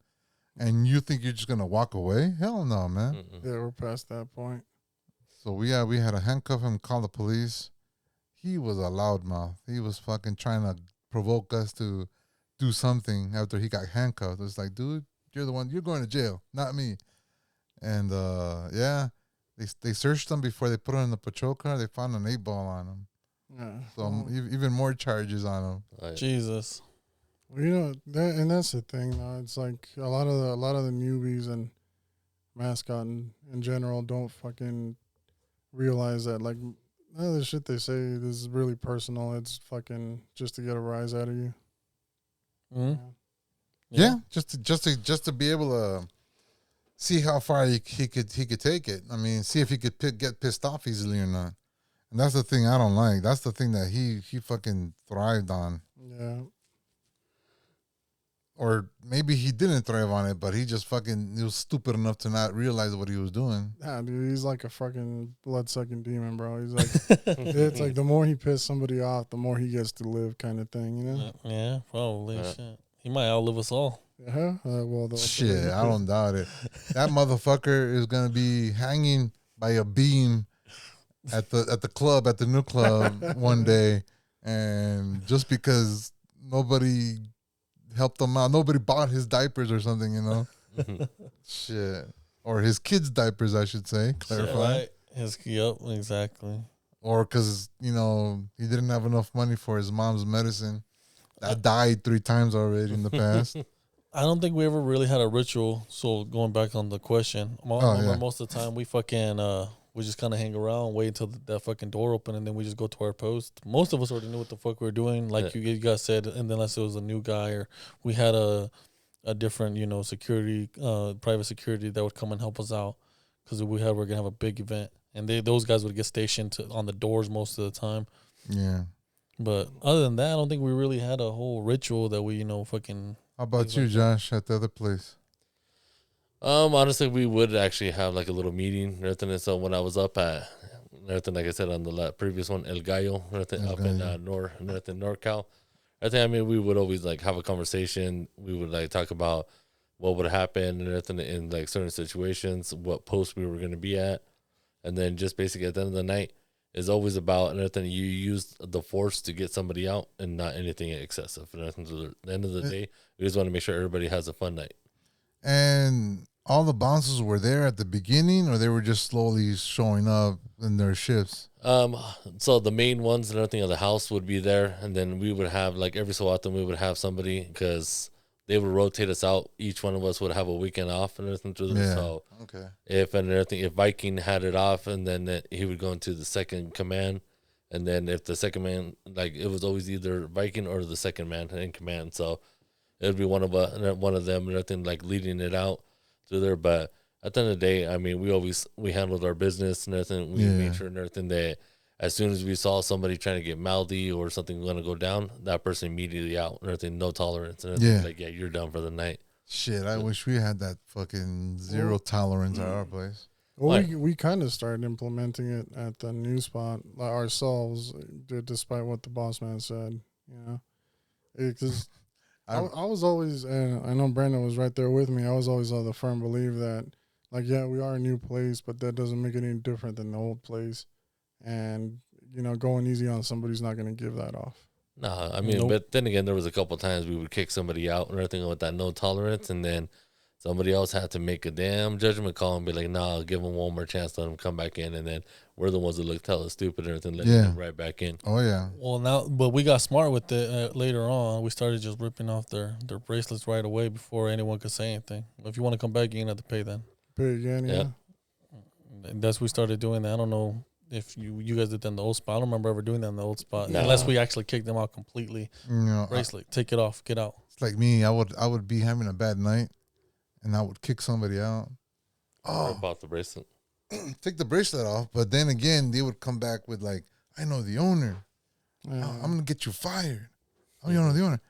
and you think you're just gonna walk away? Hell no, man. Yeah, we're past that point. So we had to handcuff him, call the police. He was a loudmouth. He was fucking trying to provoke us to do something after he got handcuffed. It was like, dude, you're the one, you're going to jail, not me. And they searched him before they put him in the patrol car. They found an 8-ball on him. Yeah. So even more charges on him. Right. Jesus. Well, that's the thing, though. It's like a lot of the newbies and mascot in general don't fucking realize that, like, none of the shit they say is really personal. It's fucking just to get a rise out of you. Mm-hmm. Yeah, just to be able to see how far he could take it. I mean, see if he could get pissed off easily or not. And that's the thing I don't like. That's the thing that he fucking thrived on. Yeah. Or maybe he didn't thrive on it, but he was stupid enough to not realize what he was doing. Nah, dude, he's like a fucking blood-sucking demon, bro. He's like, it's like the more he pissed somebody off, the more he gets to live kind of thing, Yeah, probably. Shit. He might outlive us all. Yeah, shit, I don't doubt it. That motherfucker is gonna be hanging by a beam at the new club one day, and just because nobody helped him out, nobody bought his diapers or something, shit, or his kids' diapers, I should say. Clarify. Yep, exactly. Or because he didn't have enough money for his mom's medicine that died 3 times already in the past. I don't think we ever really had a ritual. So going back on the question, most of the time we fucking we just kind of hang around, wait until that fucking door open, and then we just go to our post. Most of us already knew what the fuck we were doing, like you guys said, and then unless it was a new guy or we had a different security, private security that would come and help us out because we're gonna have a big event, and those guys would get stationed on the doors most of the time. Yeah. But other than that, I don't think we really had a whole ritual that we fucking. How about you, Josh, at the other place? Honestly, we would actually have like a little meeting. Nothing. So when I was up at nothing, like I said on the previous one, El Gallo, nothing up in NorCal. I mean, we would always like have a conversation. We would like talk about what would happen and everything in like certain situations, what post we were going to be at, and then just basically at the end of the night is always about anything you use the force to get somebody out and not anything excessive. And at the end of the day, we just want to make sure everybody has a fun night. And all the bouncers were there at the beginning, or they were just slowly showing up in their shifts? So the main ones and everything of the house would be there, and then we would have like every so often we would have somebody because they would rotate us out. Each one of us would have a weekend off and everything. So okay, if Viking had it off, and then he would go into the second command, and then if the second man, like it was always either Viking or the second man in command. So it would be one of them and everything like leading it out through there. But at the end of the day, I mean, we handled our business and everything. We made sure and everything that as soon as we saw somebody trying to get mouthy or something going to go down, that person immediately out and everything, no tolerance. And like, you're done for the night. Shit, I wish we had that fucking zero tolerance at our place. Well, we kind of started implementing it at the new spot ourselves, despite what the boss man said. You know, because I was always, and I know Brandon was right there with me. I was always of the firm belief that, like, yeah, we are a new place, but that doesn't make it any different than the old place. And, you know, going easy on somebody's not going to give that off. No, I mean, but then again, there was a couple of times we would kick somebody out and everything with that no tolerance, and then somebody else had to make a damn judgment call and be like, nah, I'll give them one more chance, let them come back in, and then we're the ones that look tell us stupid and everything, let them right back in. Oh, yeah. Well, but we got smart with it later on. We started just ripping off their bracelets right away before anyone could say anything. If you want to come back, you're going to have to pay then. Pay again, yeah. And that's we started doing that. I don't know if you guys did that in the old spot. I don't remember ever doing that in the old spot. No. Unless we actually kicked them out completely. Bracelet. Take it off. Get out. It's like me. I would be having a bad night, and I would kick somebody out. Oh. About the bracelet. Take the bracelet off. But then again, they would come back with like, I know the owner. Yeah. I'm going to get you fired. Oh, you know the owner.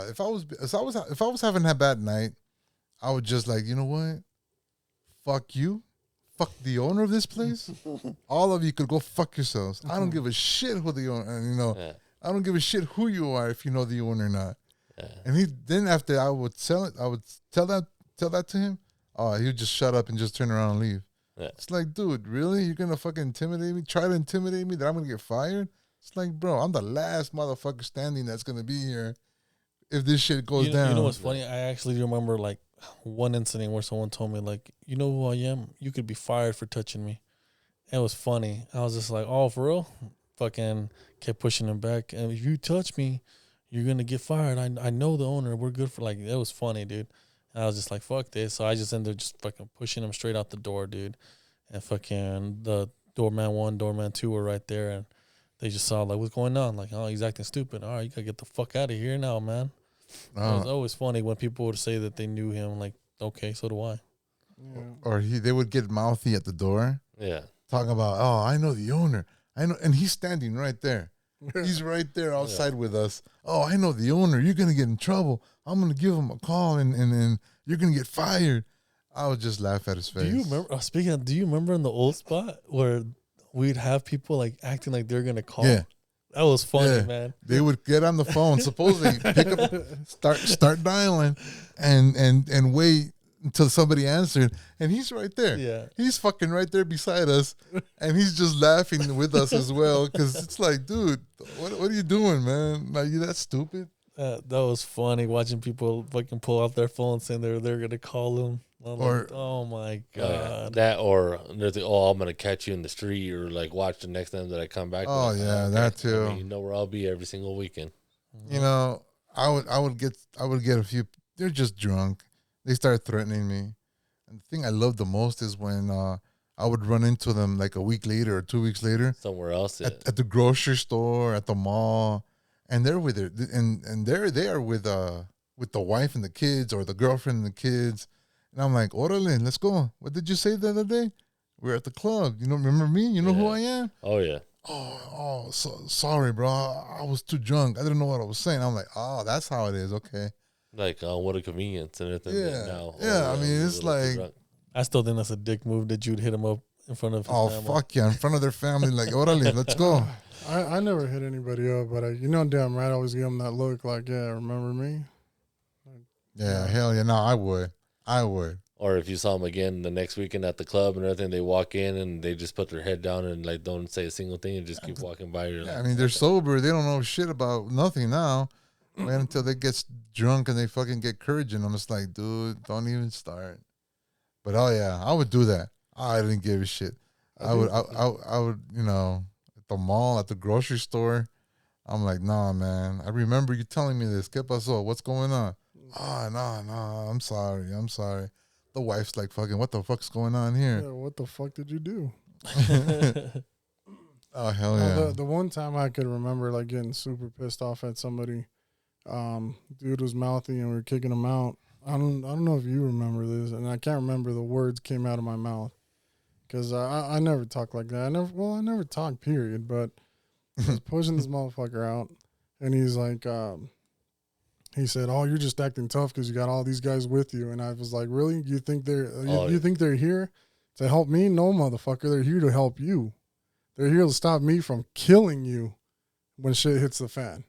If I was having that bad night, I would just like, you know what? Fuck you. Fuck the owner of this place. All of you could go fuck yourselves. I don't give a shit who the owner. You know, I don't give a shit who you are if you know the owner or not. Yeah. And then after I would tell that to him. He would just shut up and just turn around and leave. Yeah. It's like, dude, really? You're gonna fucking intimidate me? Try to intimidate me that I'm gonna get fired? It's like, bro, I'm the last motherfucker standing that's gonna be here if this shit goes down. You know what's funny? I actually remember like one incident where someone told me, like, you know who I am? You could be fired for touching me. It was funny. I was just like, oh, for real? Fucking kept pushing him back. And if you touch me, you're going to get fired. I know the owner. We're good for, like, it was funny, dude. And I was just like, fuck this. So I just ended up just fucking pushing him straight out the door, dude. And fucking the doorman 1, doorman 2 were right there. And they just saw, like, what's going on? Like, oh, he's acting stupid. All right, you got to get the fuck out of here now, man. It was always funny when people would say that they knew him. Like, okay, so do I. Yeah. Or they would get mouthy at the door. Yeah. Talking about, oh, I know the owner. I know, and he's standing right there. He's right there outside with us. Oh, I know the owner. You're going to get in trouble. I'm going to give him a call, and you're going to get fired. I would just laugh at his face. Do you remember, do you remember in the old spot where we'd have people like acting like they're going to call? Yeah. That was funny, man. They would get on the phone, supposedly pick up, start dialing, and wait until somebody answered, and he's right there. Yeah, he's fucking right there beside us, and he's just laughing with us as well. Because it's like, dude, what are you doing, man? Are you that stupid? That was funny watching people fucking pull out their phone saying they're gonna call him. Like, oh my god, that or I'm gonna catch you in the street, or like watch the next time that I come back. Oh yeah, that too. I mean, you know where I'll be every single weekend. You know, I would get a few. They're just drunk. They start threatening me, and the thing I love the most is when I would run into them like a week later or 2 weeks later somewhere else at the grocery store, at the mall, and they're with it, and they are with the wife and the kids, or the girlfriend and the kids. And I'm like, orale, let's go. What did you say the other day? We were at the club. You know, remember me? You know who I am? Oh, yeah. Sorry, bro. I was too drunk. I didn't know what I was saying. I'm like, oh, that's how it is. Okay. Like, what a convenience and everything. Yeah, now, I mean, it's like, I still think that's a dick move that you'd hit him up in front of his family. Fuck yeah, in front of their family, like, orale, let's go. I never hit anybody up, but damn right, I always give them that look like, yeah, remember me? Yeah, hell yeah, no, I would. Or if you saw them again the next weekend at the club and everything, they walk in and they just put their head down and like don't say a single thing and just keep walking by. Yeah, like, I mean, they're sober. They don't know shit about nothing now. Wait until they get drunk and they fucking get courage in them. It's like, dude, don't even start. But oh yeah, I would do that. I didn't give a shit. I would, at the mall, at the grocery store. I'm like, nah, man. I remember you telling me this. ¿Qué pasó? What's going on? Oh, no, I'm sorry. The wife's like, fucking, what the fuck's going on here? Yeah, what the fuck did you do? Oh, hell yeah. The one time I could remember, like, getting super pissed off at somebody, dude was mouthy and we were kicking him out. I don't know if you remember this, and I can't remember the words came out of my mouth because I never talk like that. I never talk, period, but I was pushing this motherfucker out, and he's like, he said, "Oh, you're just acting tough because you got all these guys with you." And I was like, "Really? You think you think they're here to help me? No, motherfucker. They're here to help you. They're here to stop me from killing you when shit hits the fan."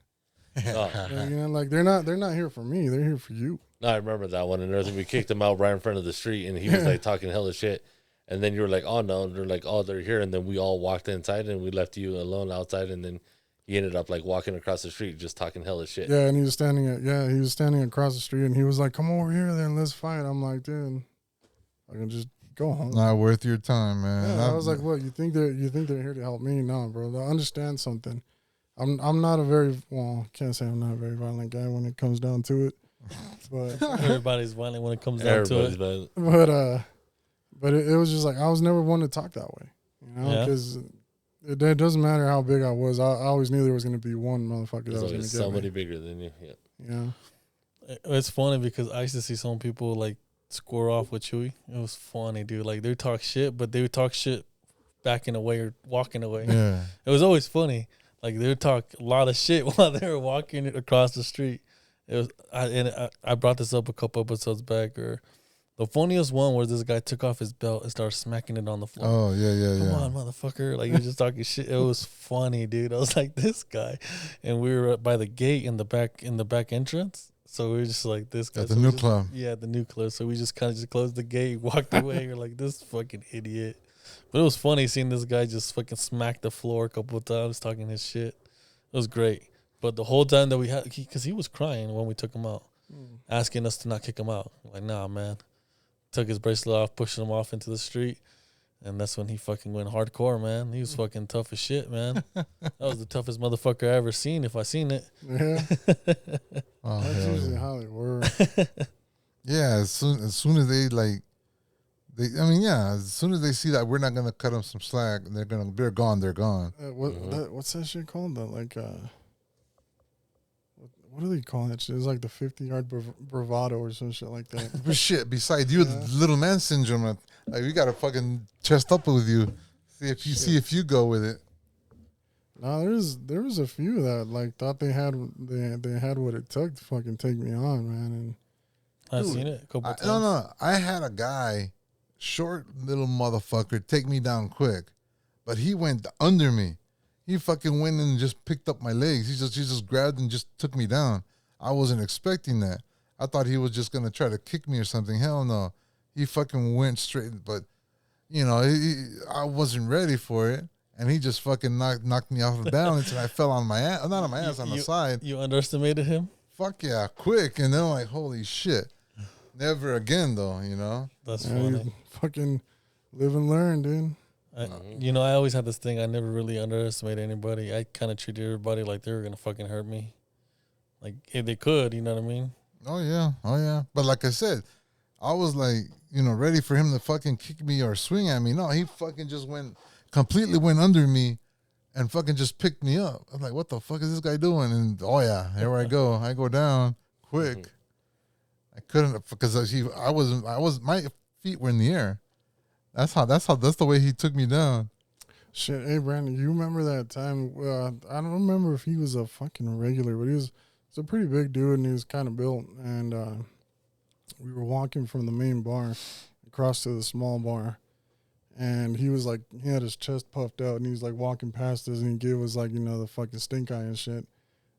Like they're not here for me. They're here for you. No, I remember that one and everything. We kicked him out right in front of the street, and he was like talking hella shit. And then you were like, "Oh no," they're like, "Oh, they're here." And then we all walked inside, and we left you alone outside. And then he ended up like walking across the street, just talking hella shit. Yeah, and he was standing across the street, and he was like, "Come over here, then let's fight." I'm like, dude, I can just go home. Not worth your time, man. Yeah, I was like, "What? You think they're here to help me? No, bro. I understand something. I'm not can't say I'm not a very violent guy when it comes down to it, but everybody's violent when it comes down to it. Violent. But it was just like I was never one to talk that way, because it doesn't matter how big I was. I always knew there was going to be one motherfucker that was going to get somebody me. bigger than you. Yeah. It's funny because I used to see some people like score off with Chewy. It was funny, dude. Like they would talk shit, but they would talk shit backing away or walking away. Yeah. It was always funny. Like they would talk a lot of shit while they were walking across the street. It was I brought this up a couple episodes back. Or the funniest one was this guy took off his belt and started smacking it on the floor. Oh yeah. Come on, motherfucker! Like he was just talking shit. It was funny, dude. I was like, this guy, and we were by the gate in the back entrance. So we were just like this guy at the new club. Yeah, the new club. So we just kind of just closed the gate, walked away. We're like, this fucking idiot. But it was funny seeing this guy just fucking smack the floor a couple of times talking his shit. It was great. But the whole time that we had, because he was crying when we took him out, asking us to not kick him out. Like, nah, man. Took his bracelet off, pushing him off into the street. And that's when he fucking went hardcore, man. He was fucking tough as shit, man. That was the toughest motherfucker I ever seen, if I seen it. Yeah. That's usually how they work. Yeah, as soon as they like, as soon as they see that we're not gonna cut them some slack, they're gone. They're gone. What's that shit called? What do they call that shit? It's like the 50-yard bravado or some shit like that. But shit, besides you, the little man syndrome, like we gotta fucking chest up with you, see if you go with it. No, there was a few that like thought they had what it took to fucking take me on, man. And I've seen it a couple times. No, I had a guy, short little motherfucker, take me down quick, but he went under me. He fucking went and just picked up my legs. He just grabbed and just took me down. I wasn't expecting that. I thought he was just gonna try to kick me or something. Hell no, he fucking went straight. But I wasn't ready for it, and he just fucking knocked me off of balance, and I fell on my ass. Not on my ass, on the side. You underestimated him? Fuck yeah, quick, and then I'm like, holy shit. Never again, though, That's funny. You fucking live and learn, dude. I always had this thing. I never really underestimated anybody. I kind of treated everybody like they were going to fucking hurt me. Like, if they could, you know what I mean? Oh, yeah. But like I said, I was like, ready for him to fucking kick me or swing at me. No, he fucking just completely went under me and fucking just picked me up. I'm like, what the fuck is this guy doing? And, oh, yeah, here I go. I go down quick. I couldn't because my feet were in the air. That's the way he took me down. Shit, hey Brandon, you remember that time? I don't remember if he was a fucking regular, but he was It's a pretty big dude, and he was kind of built. And we were walking from the main bar across to the small bar. And he was like, he had his chest puffed out, and he was like walking past us, and he gave us like, the fucking stink eye and shit.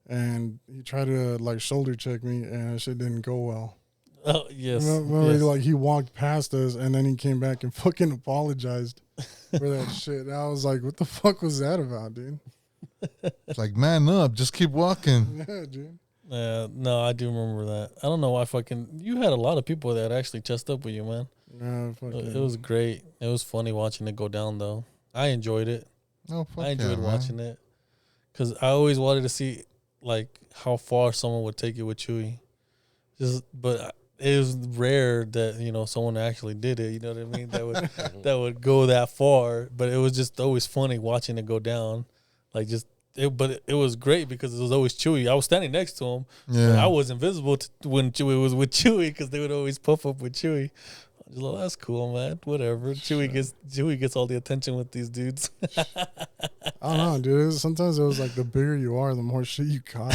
And he tried to like shoulder check me, and that shit didn't go well. Oh, yes. Remember, yes. like he walked past us, and then he came back and fucking apologized for that shit. And I was like, what the fuck was that about, dude? It's like, man up, just keep walking. Yeah, dude. No, I do remember that. I don't know why you had a lot of people that actually chest up with you, man. It was great. It was funny watching it go down, though. I enjoyed it. Oh, fuck I enjoyed yeah, watching it because I always wanted to see like how far someone would take it with Chewy. But it was rare that someone actually did it. You know what I mean? That would go that far. But it was just always funny watching it go down. Like but it was great because it was always Chewy. I was standing next to him. Yeah, I was invisible when Chewy was with Chewy because they would always puff up with Chewy. I was like, that's cool, man. Whatever. Chewy gets all the attention with these dudes. I don't know, dude. Sometimes it was like the bigger you are, the more shit you got.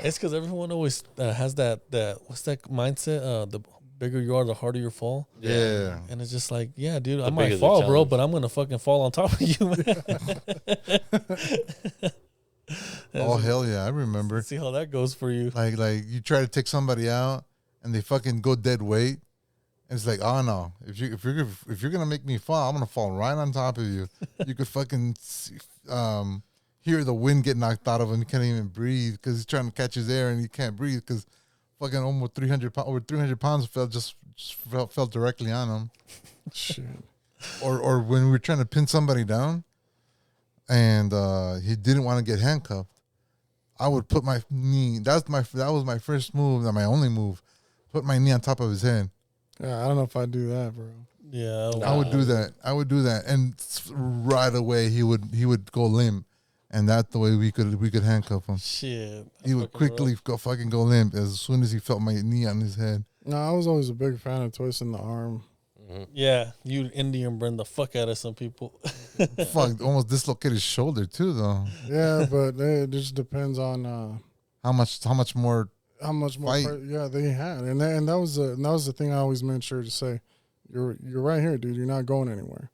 It's because everyone always has that what's that mindset? The bigger you are, the harder you fall. Yeah. And it's just like, yeah, dude, I might fall, bro, but I'm gonna fucking fall on top of you, man. Oh hell yeah, I remember. See how that goes for you. Like you try to take somebody out and they fucking go dead weight. And it's like, oh no, if you're gonna make me fall, I'm gonna fall right on top of you. You could fucking hear the wind get knocked out of him. He can't even breathe because he's trying to catch his air and he can't breathe because fucking almost 300 pounds fell directly on him. Shit. Or when we were trying to pin somebody down, and he didn't want to get handcuffed, I would put my knee. That was my first move, not my only move. Put my knee on top of his head. Yeah, I don't know if I'd do that, bro. Yeah, I would do that, and right away he would go limp, and that's the way we could handcuff him. Shit, he would quickly go limp as soon as he felt my knee on his head. No, I was always a big fan of twisting the arm. Mm-hmm. Yeah, you Indian burn the fuck out of some people. Fuck, almost dislocated his shoulder too, though. Yeah, but it just depends on how much more. How much more? They had, and that was the thing I always made sure to say. You're right here, dude. You're not going anywhere.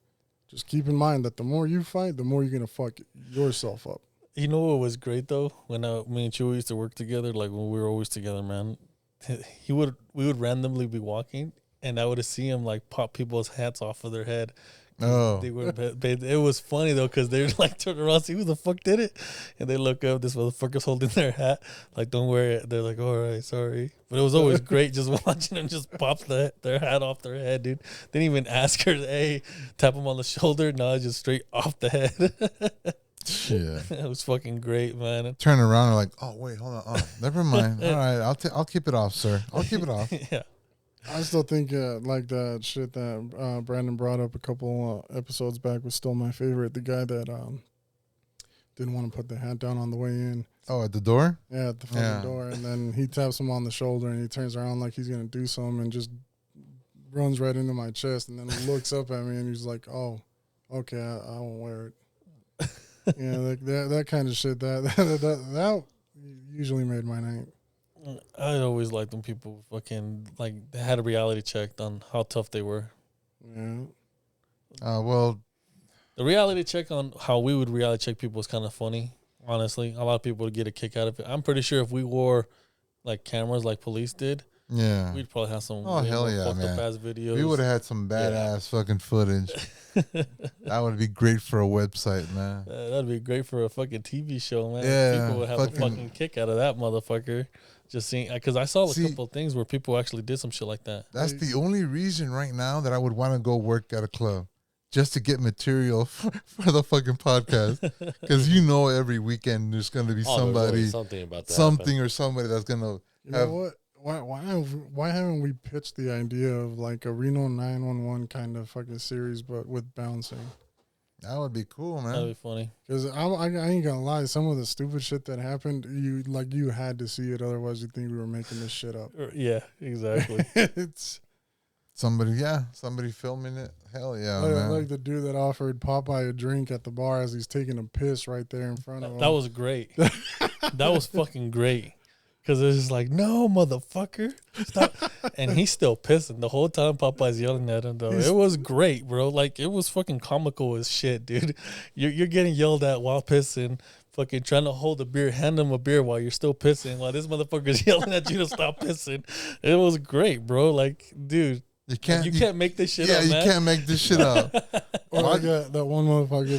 Just keep in mind that the more you fight, the more you're gonna fuck yourself up. You know what was great though? When me and Chewy used to work together, like when we were always together, man. We would randomly be walking, and I would see him like pop people's hats off of their head. Oh, it was funny though because they like turn around, see who the fuck did it, and they look up. This motherfucker's holding their hat, like don't wear it. They're like, all right, sorry, but it was always great just watching them just pop their hat off their head, dude. Didn't even ask her, hey, tap them on the shoulder. No, just straight off the head. Shit, it was fucking great, man. Turn around and like, oh wait, hold on, oh never mind. All right, I'll keep it off, sir. I'll keep it off. Yeah. I still think like that shit that Brandon brought up a couple episodes back was still my favorite. The guy that didn't want to put the hat down on the way in. Oh, at the door? Yeah, at the fucking door. And then he taps him on the shoulder and he turns around like he's going to do something and just runs right into my chest and then looks up at me and he's like, oh, okay, I won't wear it. Yeah, like that kind of shit. That usually made my night. I always liked when people fucking like they had a reality check on how tough they were. Yeah. Well, the reality check on how we would reality check people was kind of funny. Honestly, a lot of people would get a kick out of it. I'm pretty sure if we wore like cameras like police did, yeah, we'd probably have some. Oh hell yeah, fucked man! Up ass videos. We would have had some badass fucking footage. That would be great for a website, man. That'd be great for a fucking TV show, man. Yeah, people would have a fucking kick out of that motherfucker. Just seeing, because I saw a couple of things where people actually did some shit like that. That's the only reason right now that I would want to go work at a club, just to get material for the fucking podcast. Because every weekend there's going to be somebody, something or somebody that's going to. You know what? Why haven't we pitched the idea of like a Reno 911 kind of fucking series, but with bouncing? That would be cool, man. That'd be funny. Because I ain't gonna lie, some of the stupid shit that happened, you had to see it, otherwise you think we were making this shit up. Yeah, exactly. It's somebody filming it. Hell yeah, man. Like the dude that offered Popeye a drink at the bar as he's taking a piss right there in front of him. That was great. That was fucking great. Because it's just like, no, motherfucker, stop. And he's still pissing the whole time Popeye's yelling at him, though. It was great, bro. Like, it was fucking comical as shit, dude. You're getting yelled at while pissing, fucking trying to hold a beer, hand him a beer while you're still pissing, while this motherfucker's yelling at you to stop pissing. It was great, bro. Like, dude. You can't make this shit up, man. Yeah, you can't make this shit up. Or I got that one motherfucker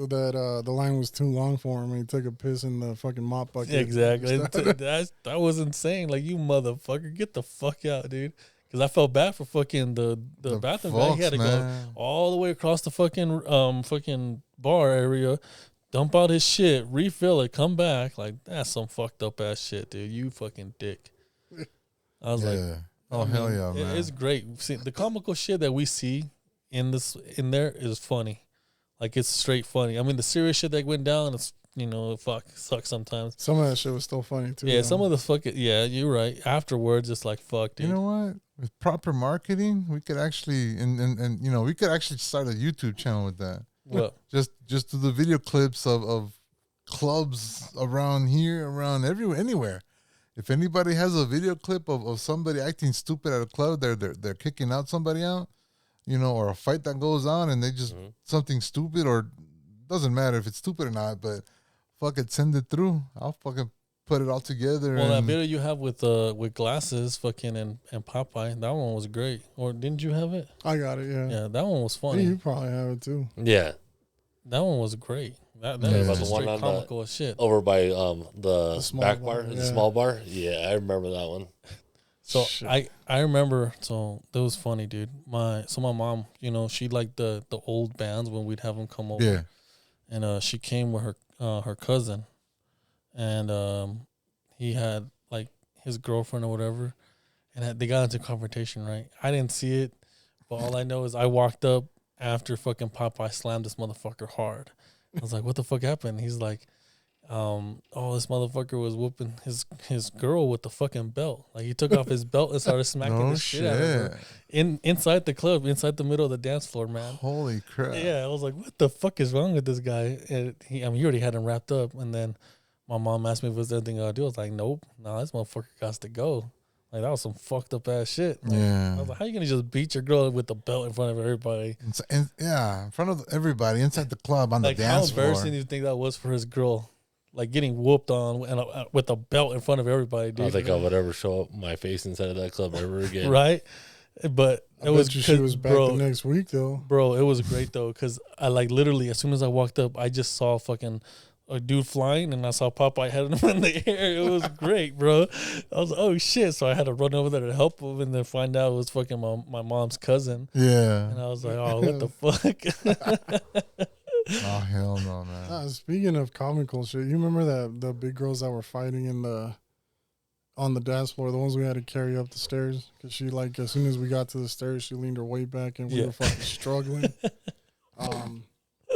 that the line was too long for him and he took a piss in the fucking mop bucket. Exactly. That was insane. Like, you motherfucker, get the fuck out, dude. Because I felt bad for fucking the bathroom guy. He had to go all the way across the fucking bar area, dump out his shit, refill it, come back. Like, that's some fucked up ass shit, dude. You fucking dick. I was like, oh, hell yeah, man. It's great. See, the comical shit that we see in there is funny. Like, it's straight funny. I mean, the serious shit that went down, it's, fuck, sucks sometimes. Some of that shit was still funny, too. Yeah, some of the fucking, you're right. Afterwards, it's like, fuck, dude. You know what? With proper marketing, we could actually, and we could actually start a YouTube channel with that. What? Just do the video clips of clubs around here, around everywhere, anywhere. If anybody has a video clip of somebody acting stupid at a club, they're kicking out somebody out, or a fight that goes on and they just something stupid, or doesn't matter if it's stupid or not, but fuck it, send it through. I'll fucking put it all together. Well, that video you have with glasses, fucking and Popeye, that one was great. Or didn't you have it? I got it. Yeah. Yeah, that one was funny. You probably have it too. Yeah. That one was great. That was the just one straight comical as shit. Over by the back bar, yeah. the small bar. Yeah, I remember that one. So I remember. So that was funny, dude. My mom, she liked the old bands when we'd have them come over. Yeah. And she came with her cousin, and he had like his girlfriend or whatever, and they got into a confrontation. Right? I didn't see it, but all I know is I walked up after fucking Popeye slammed this motherfucker hard. I was like, what the fuck happened? He's like, this motherfucker was whooping his girl with the fucking belt. Like, he took off his belt and started smacking the shit out of her. Inside the club, inside the middle of the dance floor, man. Holy crap. Yeah, I was like, what the fuck is wrong with this guy? And he already had him wrapped up. And then my mom asked me if there's anything I could do. I was like, nope. Nah, this motherfucker got to go. Like, that was some fucked up ass shit. Like, yeah. I was like, how you gonna just beat your girl with the belt in front of everybody? In front of everybody inside the club on the dance floor. How embarrassing do you think that was for his girl? Like, getting whooped on and with a belt in front of everybody, dude. I don't think I would ever show up my face inside of that club ever again. Right? But I bet you she was back the next week, though. Bro, it was great, though, because I, like, literally, as soon as I walked up, I just saw fucking a dude flying, and I saw Popeye had him in the air. It was great, bro. I was like, oh, shit. So I had to run over there to help him and then find out it was fucking my mom's cousin. Yeah. And I was like, oh, what the fuck? Oh, hell no, man. Speaking of comical shit, you remember the big girls that were fighting on the dance floor, the ones we had to carry up the stairs? Because she, like, as soon as we got to the stairs, she leaned her weight back and we were fucking struggling.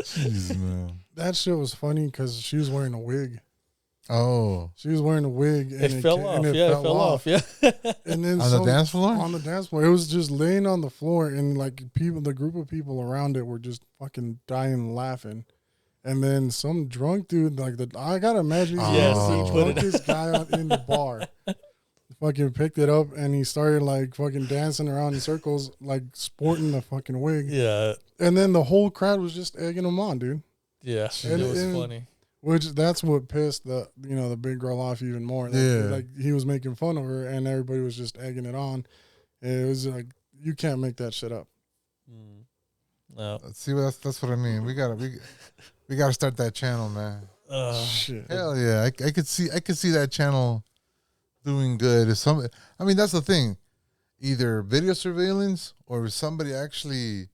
Jeez, man. That shit was funny because she was wearing a wig. Oh. She was wearing a wig. And it fell off. It fell off. Yeah. And then on the dance floor? On the dance floor. It was just laying on the floor, and like the group of people around it were just fucking dying laughing. And then some drunk dude, I gotta imagine the drunkest guy in the bar, fucking picked it up and he started like fucking dancing around in circles, like sporting the fucking wig. Yeah. And then the whole crowd was just egging him on, dude. Yeah, it was funny. That's what pissed the big girl off even more. Like he was making fun of her and everybody was just egging it on. It was like, you can't make that shit up. No. See, that's what I mean. We gotta start that channel, man. Shit. Hell yeah, I could see that channel doing good. That's the thing. Either video surveillance or somebody actually,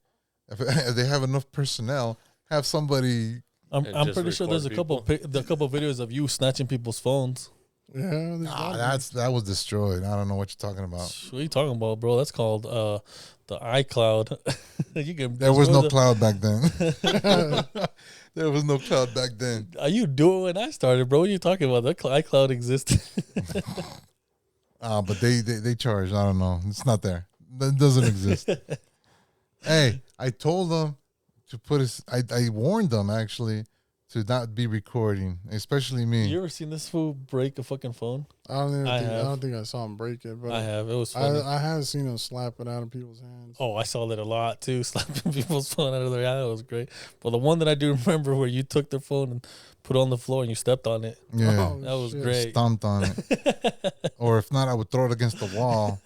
if they have enough personnel, have somebody. I'm pretty sure there's a couple videos of you snatching people's phones. Yeah, that was destroyed. I don't know what you're talking about. What are you talking about, bro? That's called the iCloud. There was no cloud back then. There was no cloud back then. You do it when I started, bro. What are you talking about? That iCloud existed. But they charge. I don't know. It's not there. That doesn't exist. Hey, I told them to put I warned them actually to not be recording, especially me. You ever seen this fool break a fucking phone? I don't think I saw him break it, but I have. It was funny. I have seen him slap it out of people's hands. Oh, I saw that a lot too, slapping people's phone out of their hand. It was great. But the one that I do remember where you took their phone and put it on the floor and you stepped on it. Yeah, That was great. Stomped on it. Or if not, I would throw it against the wall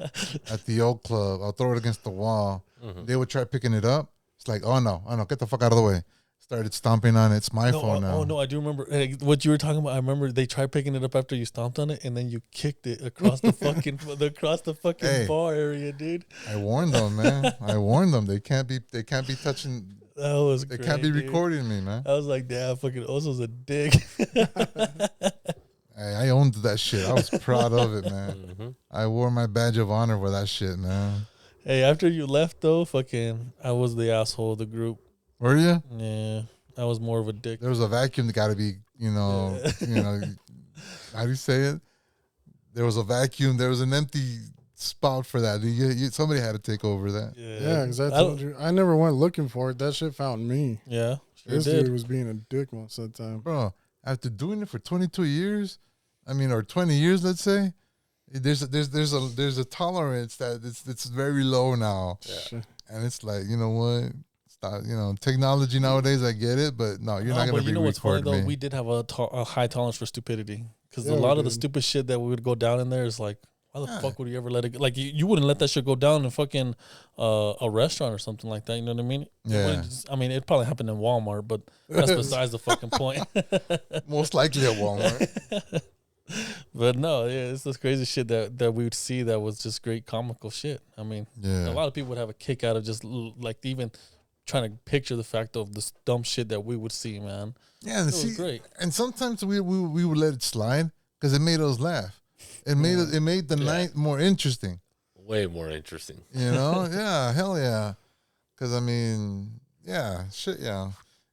at the old club. I'll throw it against the wall. Mhm. They would try picking it up. It's like, oh no, get the fuck out of the way. Started stomping on it. It's my phone now. Oh no, I do remember what you were talking about. I remember they tried picking it up after you stomped on it, and then you kicked it across the fucking Hey, bar area, dude. I warned them, man. I warned them. They can't be touching. That was They great, can't be dude. recording me, man. I was like, damn, fucking Oso's a dick. I owned that shit. I was proud of it, man. Mm-hmm. I wore my badge of honor for that shit, man. Hey, after you left though, fucking, I was the asshole of the group. Were you? Yeah, I was more of a dick. There was a vacuum that got to be, how do you say it? There was a vacuum. There was an empty spot for that. Somebody had to take over that. Yeah, because I told you, I never went looking for it. That shit found me. Yeah, sure This did. dude was being a dick most of the time. Bro, after doing it for 22 years, or 20 years, let's say, there's a tolerance that it's very low now. Shit. And it's like, you know what? Technology nowadays, I get it, but no, you're not going to be you know what's funny recording though? me. We did have a high tolerance for stupidity because Yeah, a lot we of the did. stupid shit that we would go down in there is like, why the Yeah. fuck would you ever let it? Like you wouldn't let that shit go down in fucking a restaurant or something like that. You know what I mean? Yeah. It probably happened in Walmart, but that's besides the fucking point. Most likely at Walmart. But no, yeah, it's this crazy shit that we would see that was just great comical shit. I mean, Yeah. a lot of people would have a kick out of just like even trying to picture the fact of this dumb shit that we would see, man. Yeah, and It was great. And sometimes we would let it slide because it made us laugh. It made the night more interesting. Way more interesting. Yeah, hell yeah. Because shit, yeah.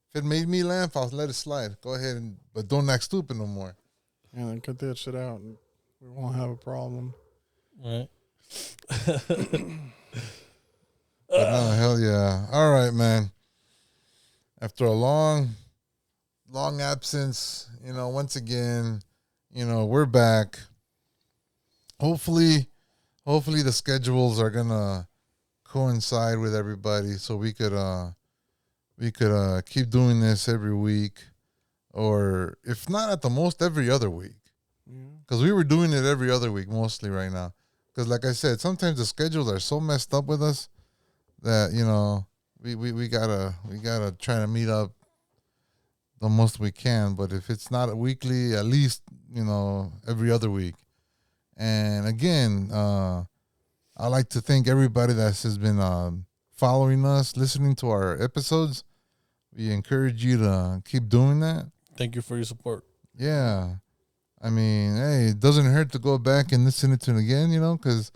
If it made me laugh, I'll let it slide. Go ahead but don't act stupid no more. Yeah, then cut that shit out and we won't have a problem. Right. But no, hell yeah. All right, man. After a long absence, once again, we're back. Hopefully the schedules are gonna coincide with everybody so we could keep doing this every week, or if not at the most every other week. Yeah. Because we were doing it every other week mostly right now. Because like I said, sometimes the schedules are so messed up with us that we gotta try to meet up the most we can. But if it's not a weekly, at least every other week. And again, I like to thank everybody that has been following us, listening to our episodes. We encourage you to keep doing that. Thank you for your support. Yeah. Hey, it doesn't hurt to go back and listen to it again, because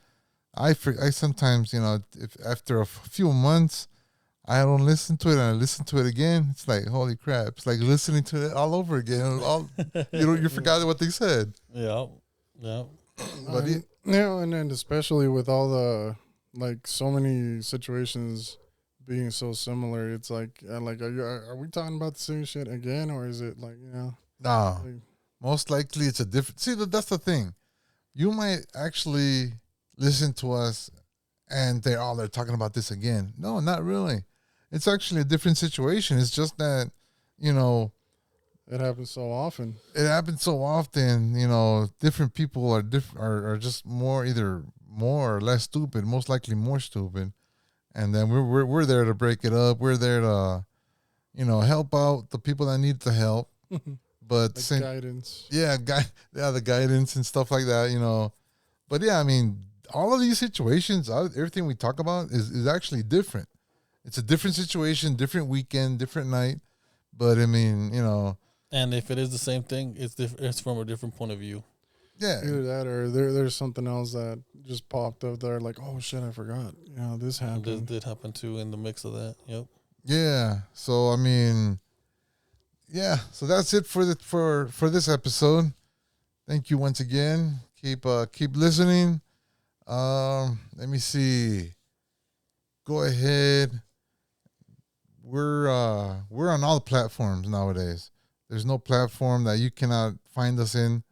I sometimes, if after a few months, I don't listen to it and I listen to it again. It's like, holy crap. It's like listening to it all over again. You forgot what they said. Yeah. Yeah. But and then especially with all the, like, so many situations being so similar, it's like, are we talking about the same shit again, or is it like, nah, like, most likely it's a different. See, that's the thing. You might actually listen to us and they're talking about this again. No, not really. It's actually a different situation. It's just that, it happens so often. it happens so often. Different people are just either more or less stupid. Most likely more stupid. And then we're there to break it up. We're there to, help out the people that need the help. But Like guidance. yeah, the guidance and stuff like that. But yeah, all of these situations, everything we talk about is actually different. It's a different situation, different weekend, different night. But And if it is the same thing, it's from a different point of view. yeah, Either that or there's something else that just popped up there, like, oh shit, I forgot. This This happened. did happen too in the mix of that. Yep. yeah. So yeah. So that's it for this episode. Thank you once again. Keep listening. Let me see. Go ahead. We're on all the platforms nowadays. There's no platform that you cannot find us in.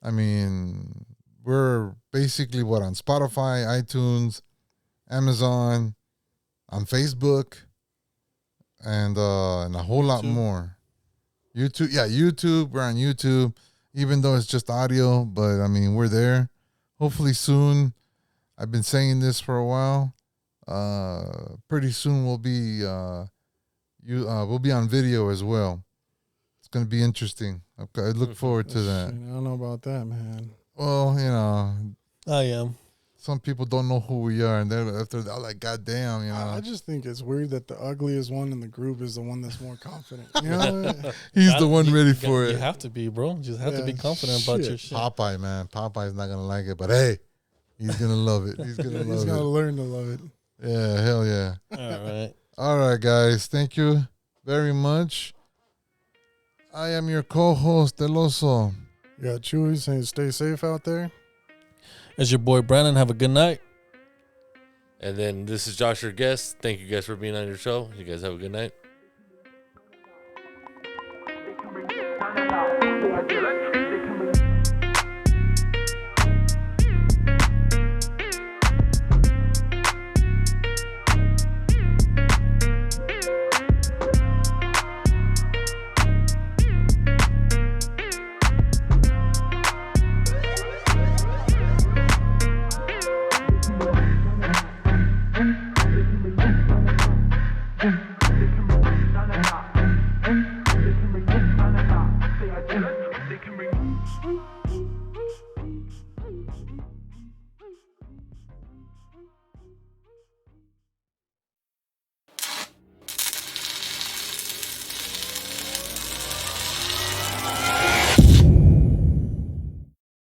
I mean, we're basically on Spotify, iTunes, Amazon, on Facebook, and a whole lot more. YouTube. We're on YouTube, even though it's just audio. But I mean, we're there. Hopefully soon. I've been saying this for a while. Pretty soon we'll be we'll be on video as well. It's gonna be interesting. Okay, I look forward to that. I don't know about that, man. Well, I am. Some people don't know who we are, and they're like, "God damn," I just think it's weird that the ugliest one in the group is the one that's more confident. You know, he's the one ready for it. You have to be, bro. You just have to be confident about your shit. Popeye, man. Popeye's not gonna like it, but hey, he's gonna love it. He's gonna he's gonna learn to love it. Yeah, hell yeah. All right, guys. Thank you very much. I am your co-host, El Oso. Yeah, Chewy saying stay safe out there. As your boy Brandon, have a good night. And then this is Josh, your guest. Thank you guys for being on your show. You guys have a good night.